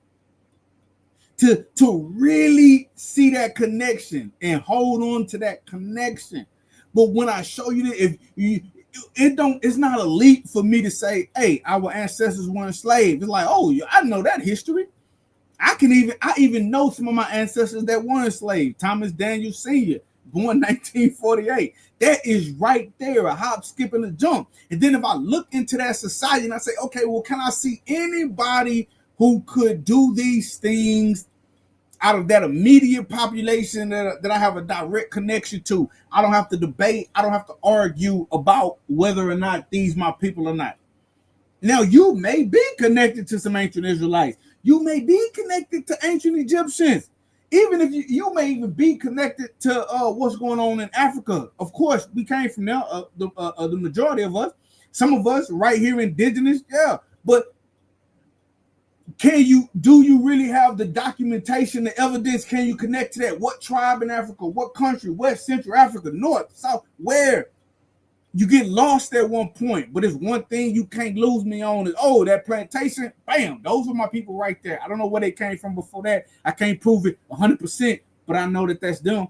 to really see that connection and hold on to that connection. But when I show you that, if you it's not a leap for me to say, hey, our ancestors were enslaved. It's like, oh, I know that history. I even know some of my ancestors that were enslaved. Thomas Daniel Sr., born 1948. That is right there, a hop, skip, and a jump. And then if I look into that society and I say, okay, well, can I see anybody who could do these things out of that immediate population that I have a direct connection to? I don't have to debate. I don't have to argue about whether or not these my people or not. Now, you may be connected to some ancient Israelites. You may be connected to ancient Egyptians. Even if you may even be connected to what's going on in Africa. Of course, we came from there, the majority of us. Some of us right here indigenous, yeah. But do you really have the documentation, the evidence? Can you connect to that? What tribe in Africa? What country? West, Central Africa, North, South? Where? You get lost at one point, but it's one thing you can't lose me on is, oh, that plantation, bam, those are my people right there. I don't know where they came from before that. I can't prove it 100%, but I know that that's them.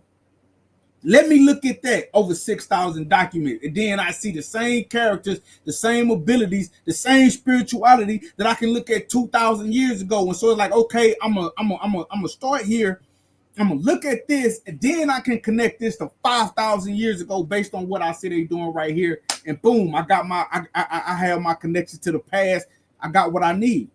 Let me look at that over 6,000 documents, and then I see the same characters, the same abilities, the same spirituality that I can look at 2,000 years ago. And so it's like, okay, I'm gonna start here. I'm gonna look at this, and then I can connect this to 5,000 years ago based on what I see they doing right here. And boom, I have my connection to the past. I got what I need.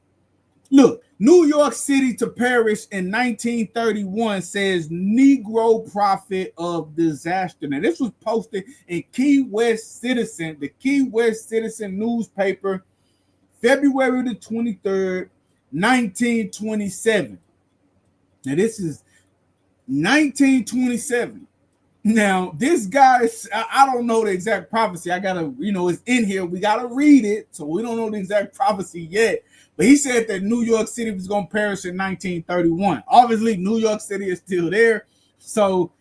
Look, New York City to Paris in 1931 says Negro prophet of disaster. Now, this was posted in Key West Citizen, the Key West Citizen newspaper, February the 23rd, 1927. Now, this is 1927. Now, this guy, I don't know the exact prophecy. I gotta, it's in here. We gotta read it. So we don't know the exact prophecy yet. But he said that New York City was gonna perish in 1931. Obviously, New York City is still there. So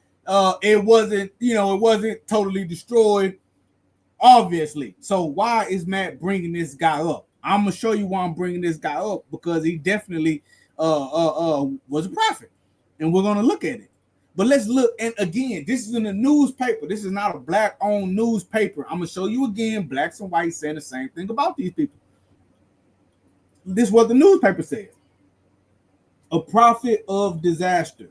it wasn't totally destroyed, obviously. So why is Matt bringing this guy up? I'm gonna show you why I'm bringing this guy up, because he definitely was a prophet. And we're going to look at it. But let's look. And again, this is in a newspaper. This is not a black-owned newspaper. I'm going to show you again, blacks and whites saying the same thing about these people. This is what the newspaper says. A prophet of disaster.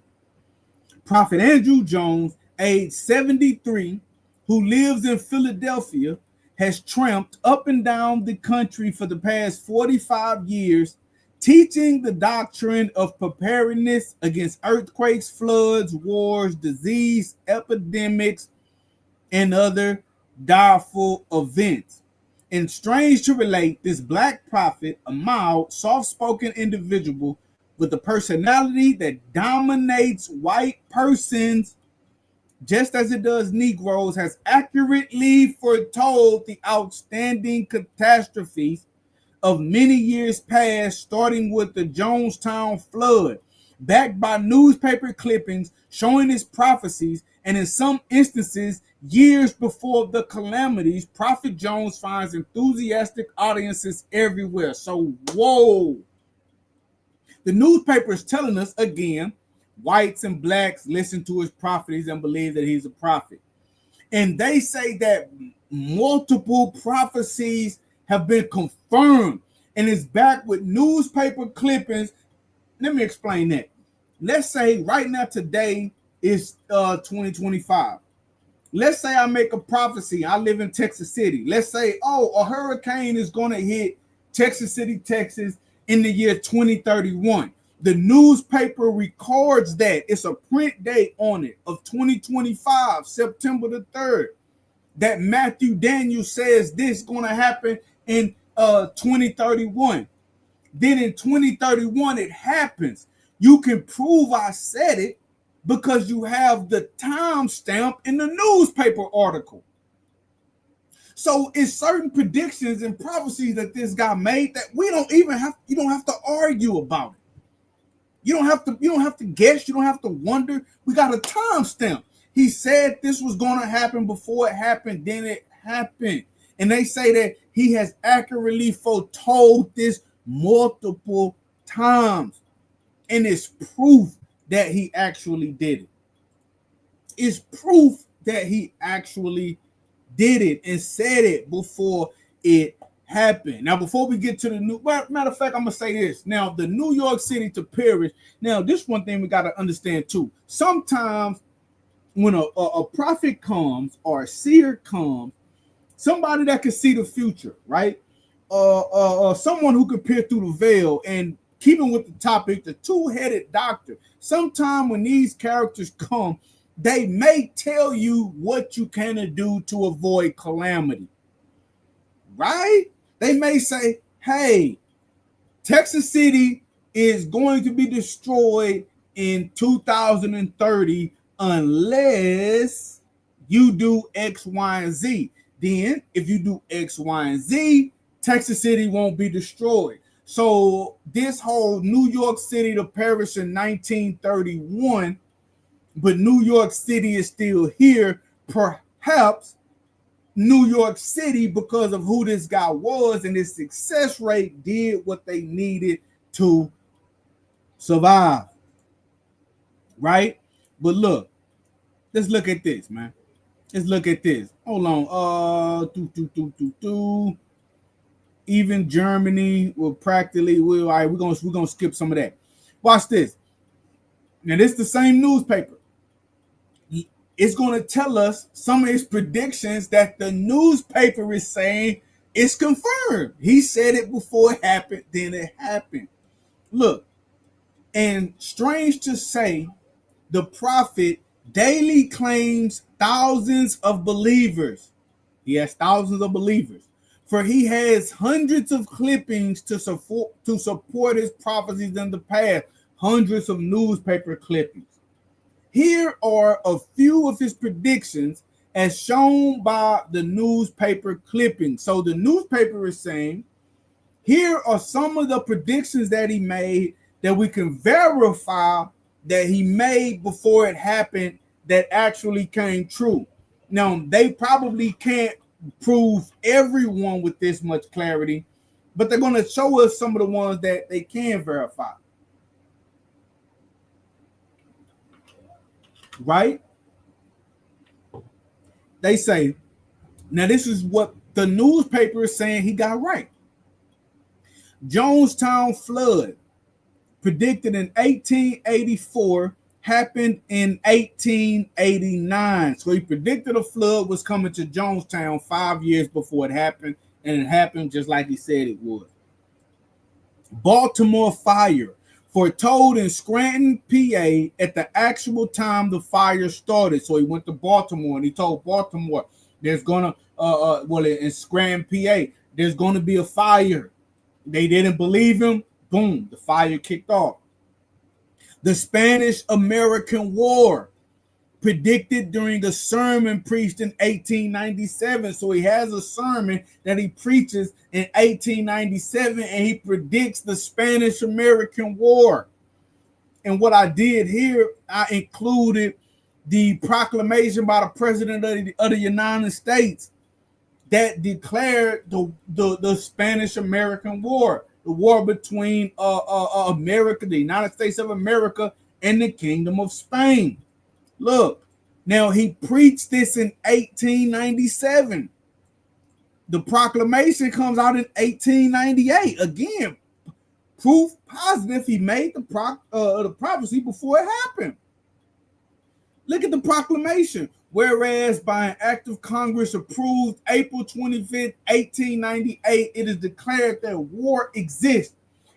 Prophet Andrew Jones, age 73, who lives in Philadelphia, has tramped up and down the country for the past 45 years, teaching the doctrine of preparedness against earthquakes, floods, wars, disease, epidemics, and other direful events. And strange to relate, this black prophet, a mild, soft-spoken individual with a personality that dominates white persons, just as it does Negroes, has accurately foretold the outstanding catastrophes of many years past, starting with the Jonestown flood, backed by newspaper clippings showing his prophecies, and in some instances Years before the calamities, Prophet Jones finds enthusiastic audiences everywhere. So, whoa. The newspaper is telling us again, whites and blacks listen to his prophecies and believe that he's a prophet. And they say that multiple prophecies have been confirmed and is back with newspaper clippings. Let me explain that. Let's say right now, today is 2025. Let's say I make a prophecy. I live in Texas City. Let's say, oh, a hurricane is going to hit Texas City, Texas in the year 2031. The newspaper records that. It's a print date on it of 2025, September the 3rd, that Matthew Daniels says this is going to happen in 2031. Then in 2031, it happens. You can prove I said it because you have the timestamp in the newspaper article. So it's certain predictions and prophecies that this guy made that we don't even have, you don't have to argue about it. You don't have to guess, you don't have to wonder. We got a timestamp. He said this was going to happen before it happened, then it happened. And they say that he has accurately foretold this multiple times. And it's proof that he actually did it. It's proof that he actually did it and said it before it happened. Now, before we get to the new, matter of fact, I'm gonna say this. Now, the New York City to Paris. Now, this one thing we gotta understand too. Sometimes when a prophet comes or a seer comes, somebody that can see the future, right? Someone who can peer through the veil. And keeping with the topic, the two-headed doctor. Sometime when these characters come, they may tell you what you can do to avoid calamity, right? They may say, hey, Texas City is going to be destroyed in 2030 unless you do X, Y, and Z. Then if you do X, Y, and Z, Texas City won't be destroyed. So this whole New York City to Paris in 1931, but New York City is still here. Perhaps New York City, because of who this guy was and his success rate, did what they needed to survive. Right? But look, let's look at this, man. Let's look at this. Hold on. Even Germany will practically will. All right, we're gonna skip some of that. Watch this. Now, this is the same newspaper. It's going to tell us some of his predictions that the newspaper is saying it's confirmed. He said it before it happened, then it happened. Look, and strange to say, the prophet daily claims thousands of believers. He has thousands of believers, for he has hundreds of clippings to support his prophecies in the past, hundreds of newspaper clippings. Here are a few of his predictions as shown by the newspaper clipping. So the newspaper is saying, here are some of the predictions that he made that we can verify that he made before it happened that actually came true. Now, they probably can't prove everyone with this much clarity, but they're going to show us some of the ones that they can verify. Right? They say, now this is what the newspaper is saying he got right. Jonestown flood predicted in 1884 happened in 1889. So he predicted a flood was coming to Jonestown 5 years before it happened, and it happened just like he said it would. Baltimore fire foretold in Scranton, PA at the actual time the fire started. So he went to Baltimore and he told Baltimore there's gonna in Scranton, PA, there's gonna be a fire. They didn't believe him. Boom, the fire kicked off. The Spanish-American War predicted during a sermon preached in 1897. So he has a sermon that he preaches in 1897 and he predicts the Spanish-American War. And what I did here, I included the proclamation by the president of the United States that declared the Spanish-American War, the war between America, the United States of America, and the Kingdom of Spain. Look, now he preached this in 1897. The proclamation comes out in 1898. Again, proof positive he made the prophecy before it happened. Look at the proclamation. Whereas by an act of Congress approved April 25th, 1898, it is declared that war exists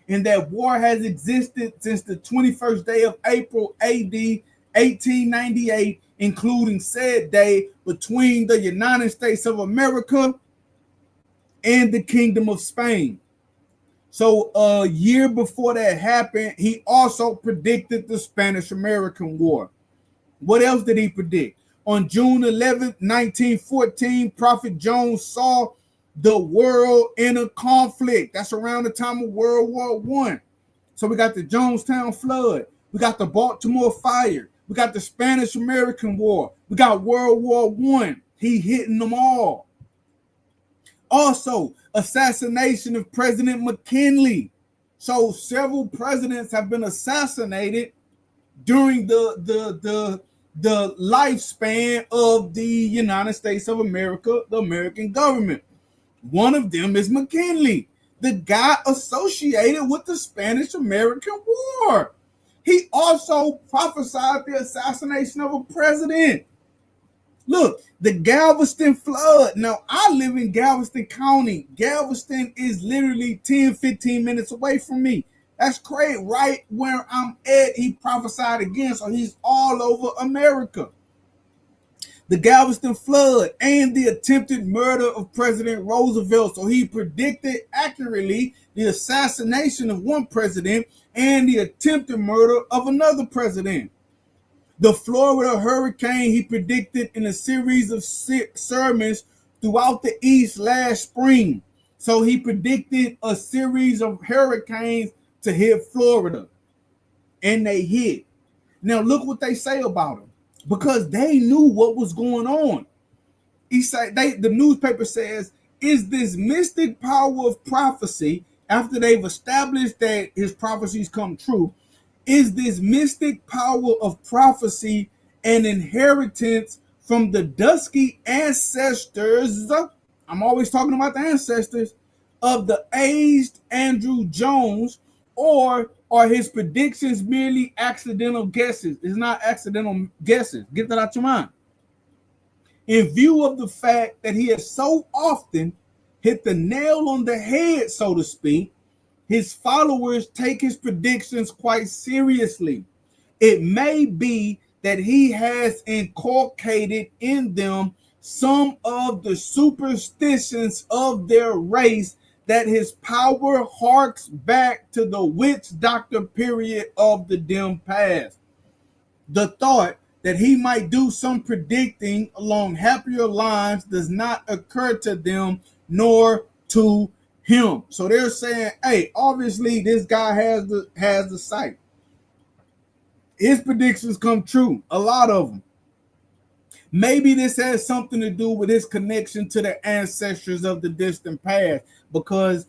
and that war has existed since the 21st day of April AD 1898, including said day between the United States of America and the Kingdom of Spain. So a year before that happened, he also predicted the Spanish-American War. What else did he predict? On June 11th, 1914, Prophet Jones saw the world in a conflict. That's around the time of World War I. So we got the Jonestown flood. We got the Baltimore fire. We got the Spanish-American War. We got World War I. He hitting them all. Also, assassination of President McKinley. So several presidents have been assassinated during the lifespan of the United States of America, the American government. One of them is McKinley, the guy associated with the Spanish-American War. He also prophesied the assassination of a president. Look, the Galveston flood. Now, I live in Galveston County. Galveston is literally 10, 15 minutes away from me. That's crazy. Right where I'm at, he prophesied again. So he's all over America. The Galveston flood and the attempted murder of President Roosevelt. So he predicted accurately the assassination of one president and the attempted murder of another president. The Florida hurricane he predicted in a series of sermons throughout the East last spring. So he predicted a series of hurricanes to hit Florida. And they hit. Now look what they say about him. Because they knew what was going on. He said the newspaper says, is this mystic power of prophecy, after they've established that his prophecies come true, is this mystic power of prophecy an inheritance from the dusky ancestors? I'm always talking about the ancestors of the aged Andrew Jones, or are his predictions merely accidental guesses? It's not accidental guesses. Get that out your mind. In view of the fact that he has so often hit the nail on the head, so to speak, his followers take his predictions quite seriously. It may be that he has inculcated in them some of the superstitions of their race, that his power harks back to the witch doctor period of the dim past. The thought that he might do some predicting along happier lines does not occur to them, nor to him. So they're saying, hey, obviously this guy has the sight. His predictions come true, a lot of them. Maybe this has something to do with his connection to the ancestors of the distant past, because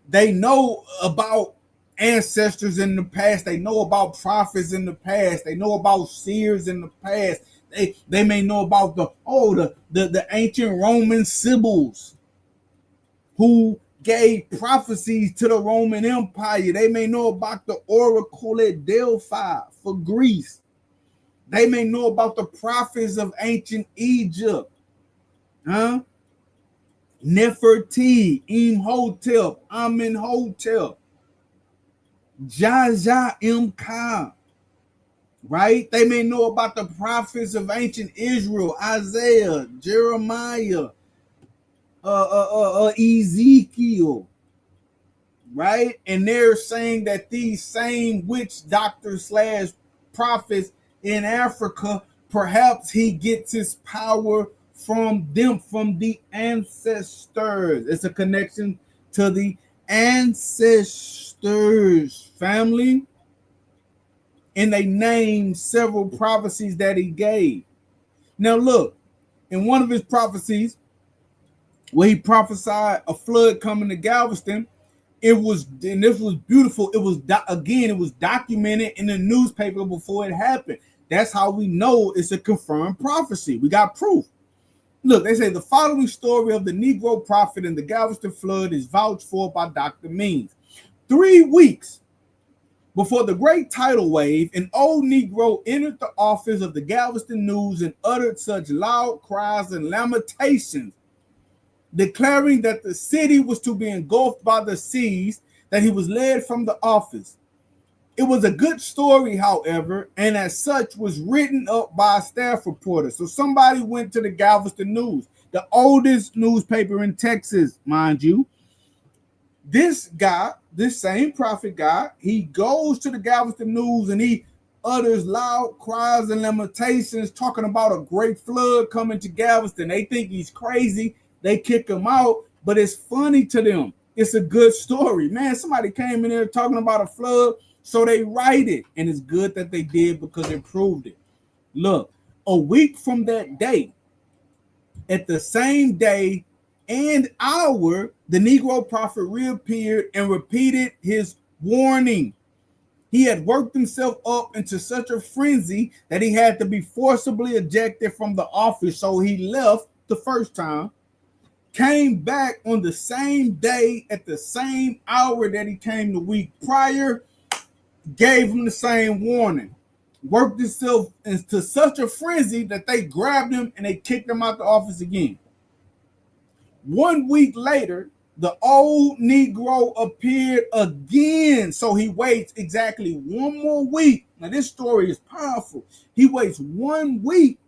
they know about ancestors in the past. They know about prophets in the past. They know about seers in the past. They may know about the ancient Roman sibyls who gave prophecies to the Roman Empire. They may know about the oracle at Delphi for Greece. They may know about the prophets of ancient Egypt. Nefertiti, Imhotep, Amenhotep, Jaja Imka. Right? They may know about the prophets of ancient Israel, Isaiah, Jeremiah, Ezekiel. Right? And they're saying that these same witch doctors / prophets in Africa, perhaps he gets his power from them, from the ancestors. It's a connection to the ancestors, family. and they named several prophecies that he gave. Now, look, in one of his prophecies, where he prophesied a flood coming to Galveston, it was, and this was beautiful. It was, again, it was documented in the newspaper before it happened. That's how we know it's a confirmed prophecy. We got proof. Look, they say the following story of the Negro prophet and the Galveston flood is vouched for by Dr. Means. 3 weeks before the great tidal wave, an old Negro entered the office of the Galveston News and uttered such loud cries and lamentations, declaring that the city was to be engulfed by the seas, that he was led from the office. It was a good story, however, and as such was written up by a staff reporter. So somebody went to the Galveston News, the oldest newspaper in Texas, mind you. This guy, this same prophet guy, he goes to the Galveston News and he utters loud cries and lamentations talking about a great flood coming to Galveston. They think he's crazy. They kick him out, but it's funny to them. It's a good story. Man, somebody came in there talking about a flood, so they write it. And it's good that they did because it proved it. Look, a week from that day, at the same day and hour, the Negro prophet reappeared and repeated his warning. He had worked himself up into such a frenzy that he had to be forcibly ejected from the office. So he left the first time, came back on the same day at the same hour that he came the week prior, gave him the same warning, worked himself into such a frenzy that they grabbed him and they kicked him out the office again. 1 week later, the old Negro appeared again. So he waits exactly 1 more week. Now, this story is powerful. He waits 1 week,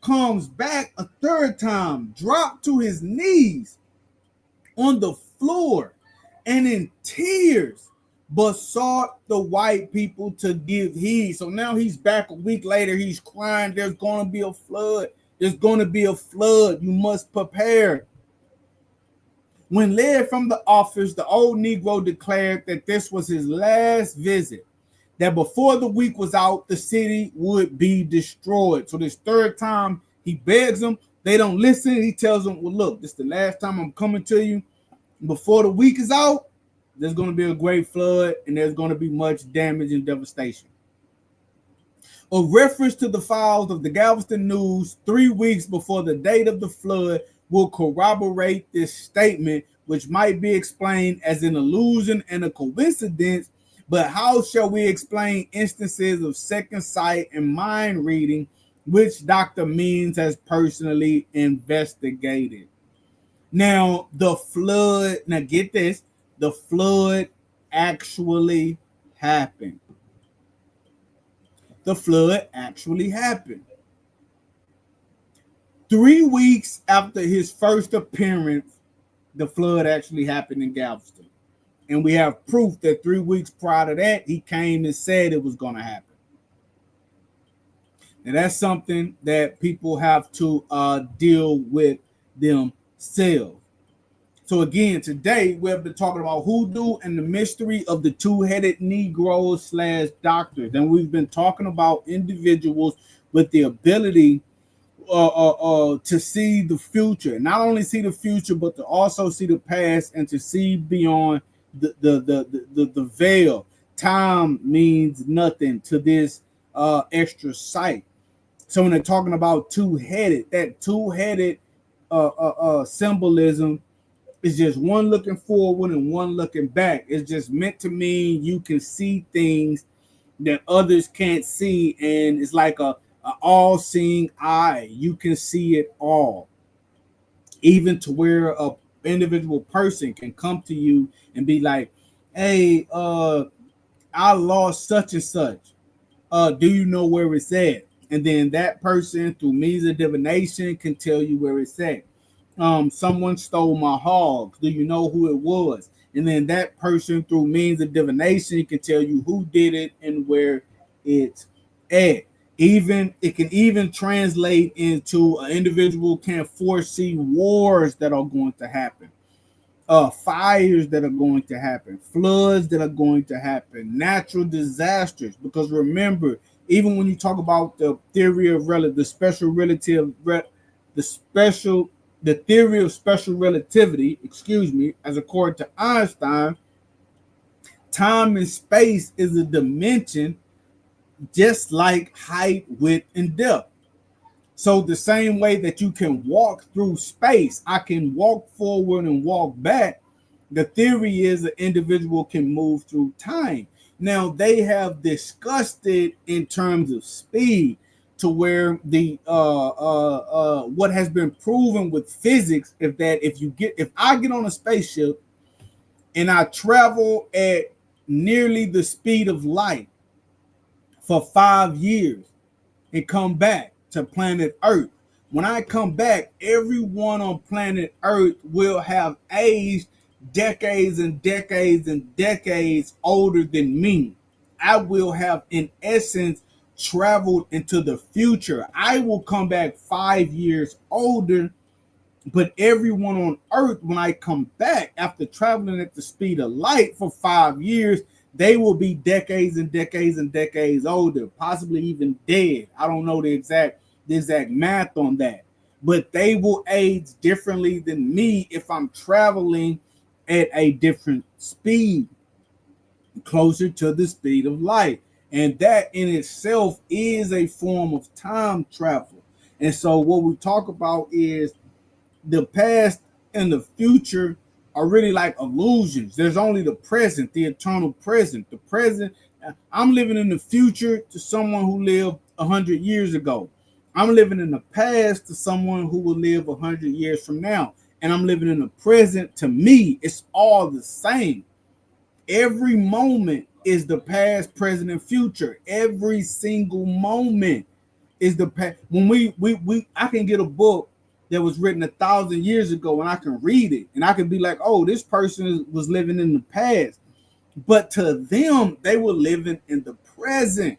comes back a third time, dropped to his knees on the floor, and in tears besought the white people to give heed. So now he's back a week later. He's crying, there's going to be a flood. There's going to be a flood. You must prepare. When led from the office, the old Negro declared that this was his last visit, that before the week was out, the city would be destroyed. So this third time, he begs them. They don't listen. He tells them, well, look, this is the last time I'm coming to you. Before the week is out, there's going to be a great flood, and there's going to be much damage and devastation. A reference to the files of the Galveston News 3 weeks before the date of the flood will corroborate this statement, which might be explained as an illusion and a coincidence, but how shall we explain instances of second sight and mind reading, which Dr. Means has personally investigated? Now, the flood, now get this, the flood actually happened. The flood actually happened. 3 weeks after his first appearance, the flood actually happened in Galveston. And we have proof that 3 weeks prior to that, he came and said it was going to happen. And that's something that people have to deal with themselves. So again, today we have been talking about hoodoo and the mystery of the two-headed Negroes / doctors. And we've been talking about individuals with the ability to see the future, not only see the future, but to also see the past and to see beyond the veil. Time means nothing to this extra sight. So when they're talking about two-headed, that two-headed symbolism is just one looking forward and one looking back. It's just meant to mean you can see things that others can't see, and it's like a all-seeing eye. You can see it all, even to where a individual person can come to you and be like, hey, I lost such and such. Do you know where it's at? And then that person, through means of divination, can tell you where it's at. Someone stole my hogs. Do you know who it was? And then that person, through means of divination, can tell you who did it and where it's at. Even it can even translate into an individual can foresee wars that are going to happen. fires that are going to happen, floods that are going to happen, natural disasters. Because remember, even when you talk about the theory of the special relative, the special, the theory of special relativity, excuse me, as according to Einstein, time and space is a dimension just like height, width, and depth. So the same way that you can walk through space, I can walk forward and walk back. The theory is an individual can move through time. Now they have discussed it in terms of speed, to where the what has been proven with physics, if I get on a spaceship and I travel at nearly the speed of light for 5 years and come back to planet Earth. When I come back, everyone on planet Earth will have aged decades and decades and decades older than me. I will have, in essence, traveled into the future. I will come back 5 years older, but everyone on Earth, when I come back after traveling at the speed of light for 5 years, they will be decades and decades and decades older, possibly even dead. I don't know the exact math on that, but they will age differently than me if I'm traveling at a different speed, closer to the speed of light. And that in itself is a form of time travel. And so what we talk about is the past and the future are really like illusions. There's only the present, the eternal present. The present, I'm living in the future to someone who lived 100 years ago. I'm living in the past to someone who will live 100 years from now. And I'm living in the present. To me, it's all the same. Every moment is the past, present, and future. Every single moment is the past. When I can get a book that was written 1,000 years ago and I can read it and I can be like, oh, this person was living in the past. But to them, they were living in the present.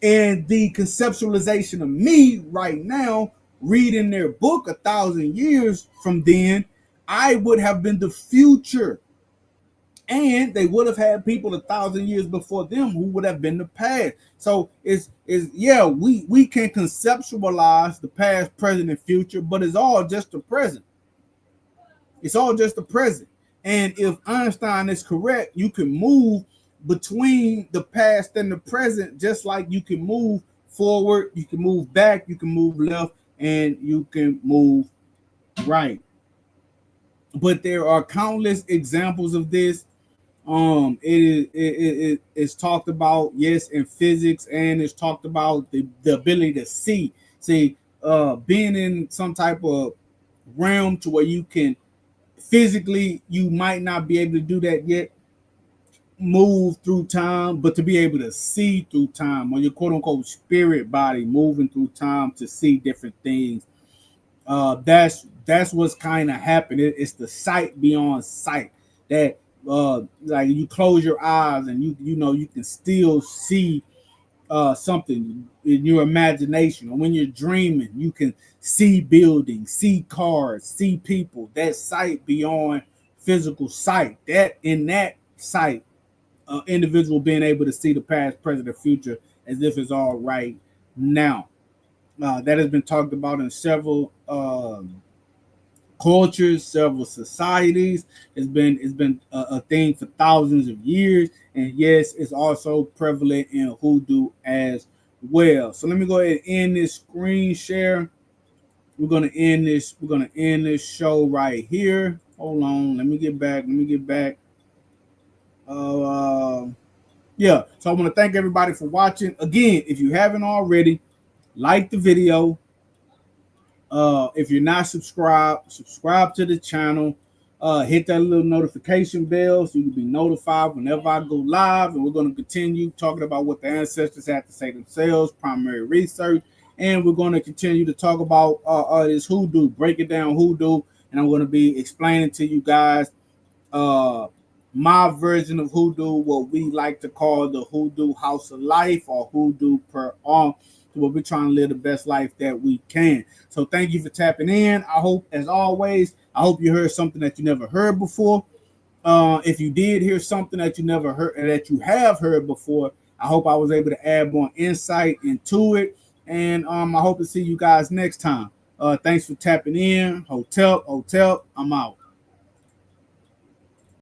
And the conceptualization of me right now, reading their book 1,000 years from then, I would have been the future. And they would have had people 1,000 years before them who would have been the past. So it's yeah, we can conceptualize the past, present, and future, but it's all just the present. It's all just the present. And if Einstein is correct, you can move between the past and the present, just like you can move forward, you can move back, you can move left, and you can move right. But there are countless examples of this. It's talked about, yes, in physics, and it's talked about the ability to see being in some type of realm to where you can physically, you might not be able to do that yet, move through time, but to be able to see through time, or your quote unquote spirit body moving through time to see different things. That's what's kind of happened. It's the sight beyond sight, that like you close your eyes and you know you can still see something in your imagination, or when you're dreaming you can see buildings, see cars, see people. That sight beyond physical sight, that in that sight, individual being able to see the past, present, and future as if it's all right now. That has been talked about in several cultures, several societies. It's been a thing for thousands of years, and yes, it's also prevalent in hoodoo as well. So let me go ahead and end this screen share. We're gonna end this. We're gonna end this show right here. Hold on. Let me get back. Uh, yeah. So I want to thank everybody for watching. Again, if you haven't already, like the video. If you're not subscribed, subscribe to the channel. Hit that little notification bell so you can be notified whenever I go live. And we're going to continue talking about what the ancestors have to say themselves, primary research. And we're going to continue to talk about this hoodoo, breaking down hoodoo. And I'm going to be explaining to you guys my version of hoodoo, what we like to call the hoodoo house of life, or hoodoo per arm. where we're trying to live the best life that we can. So thank you for tapping in. I hope, as always, I hope you heard something that you never heard before. If you did hear something that you never heard, that you have heard before, I hope I was able to add more insight into it. And I hope to see you guys next time. Thanks for tapping in. Hotel, I'm out.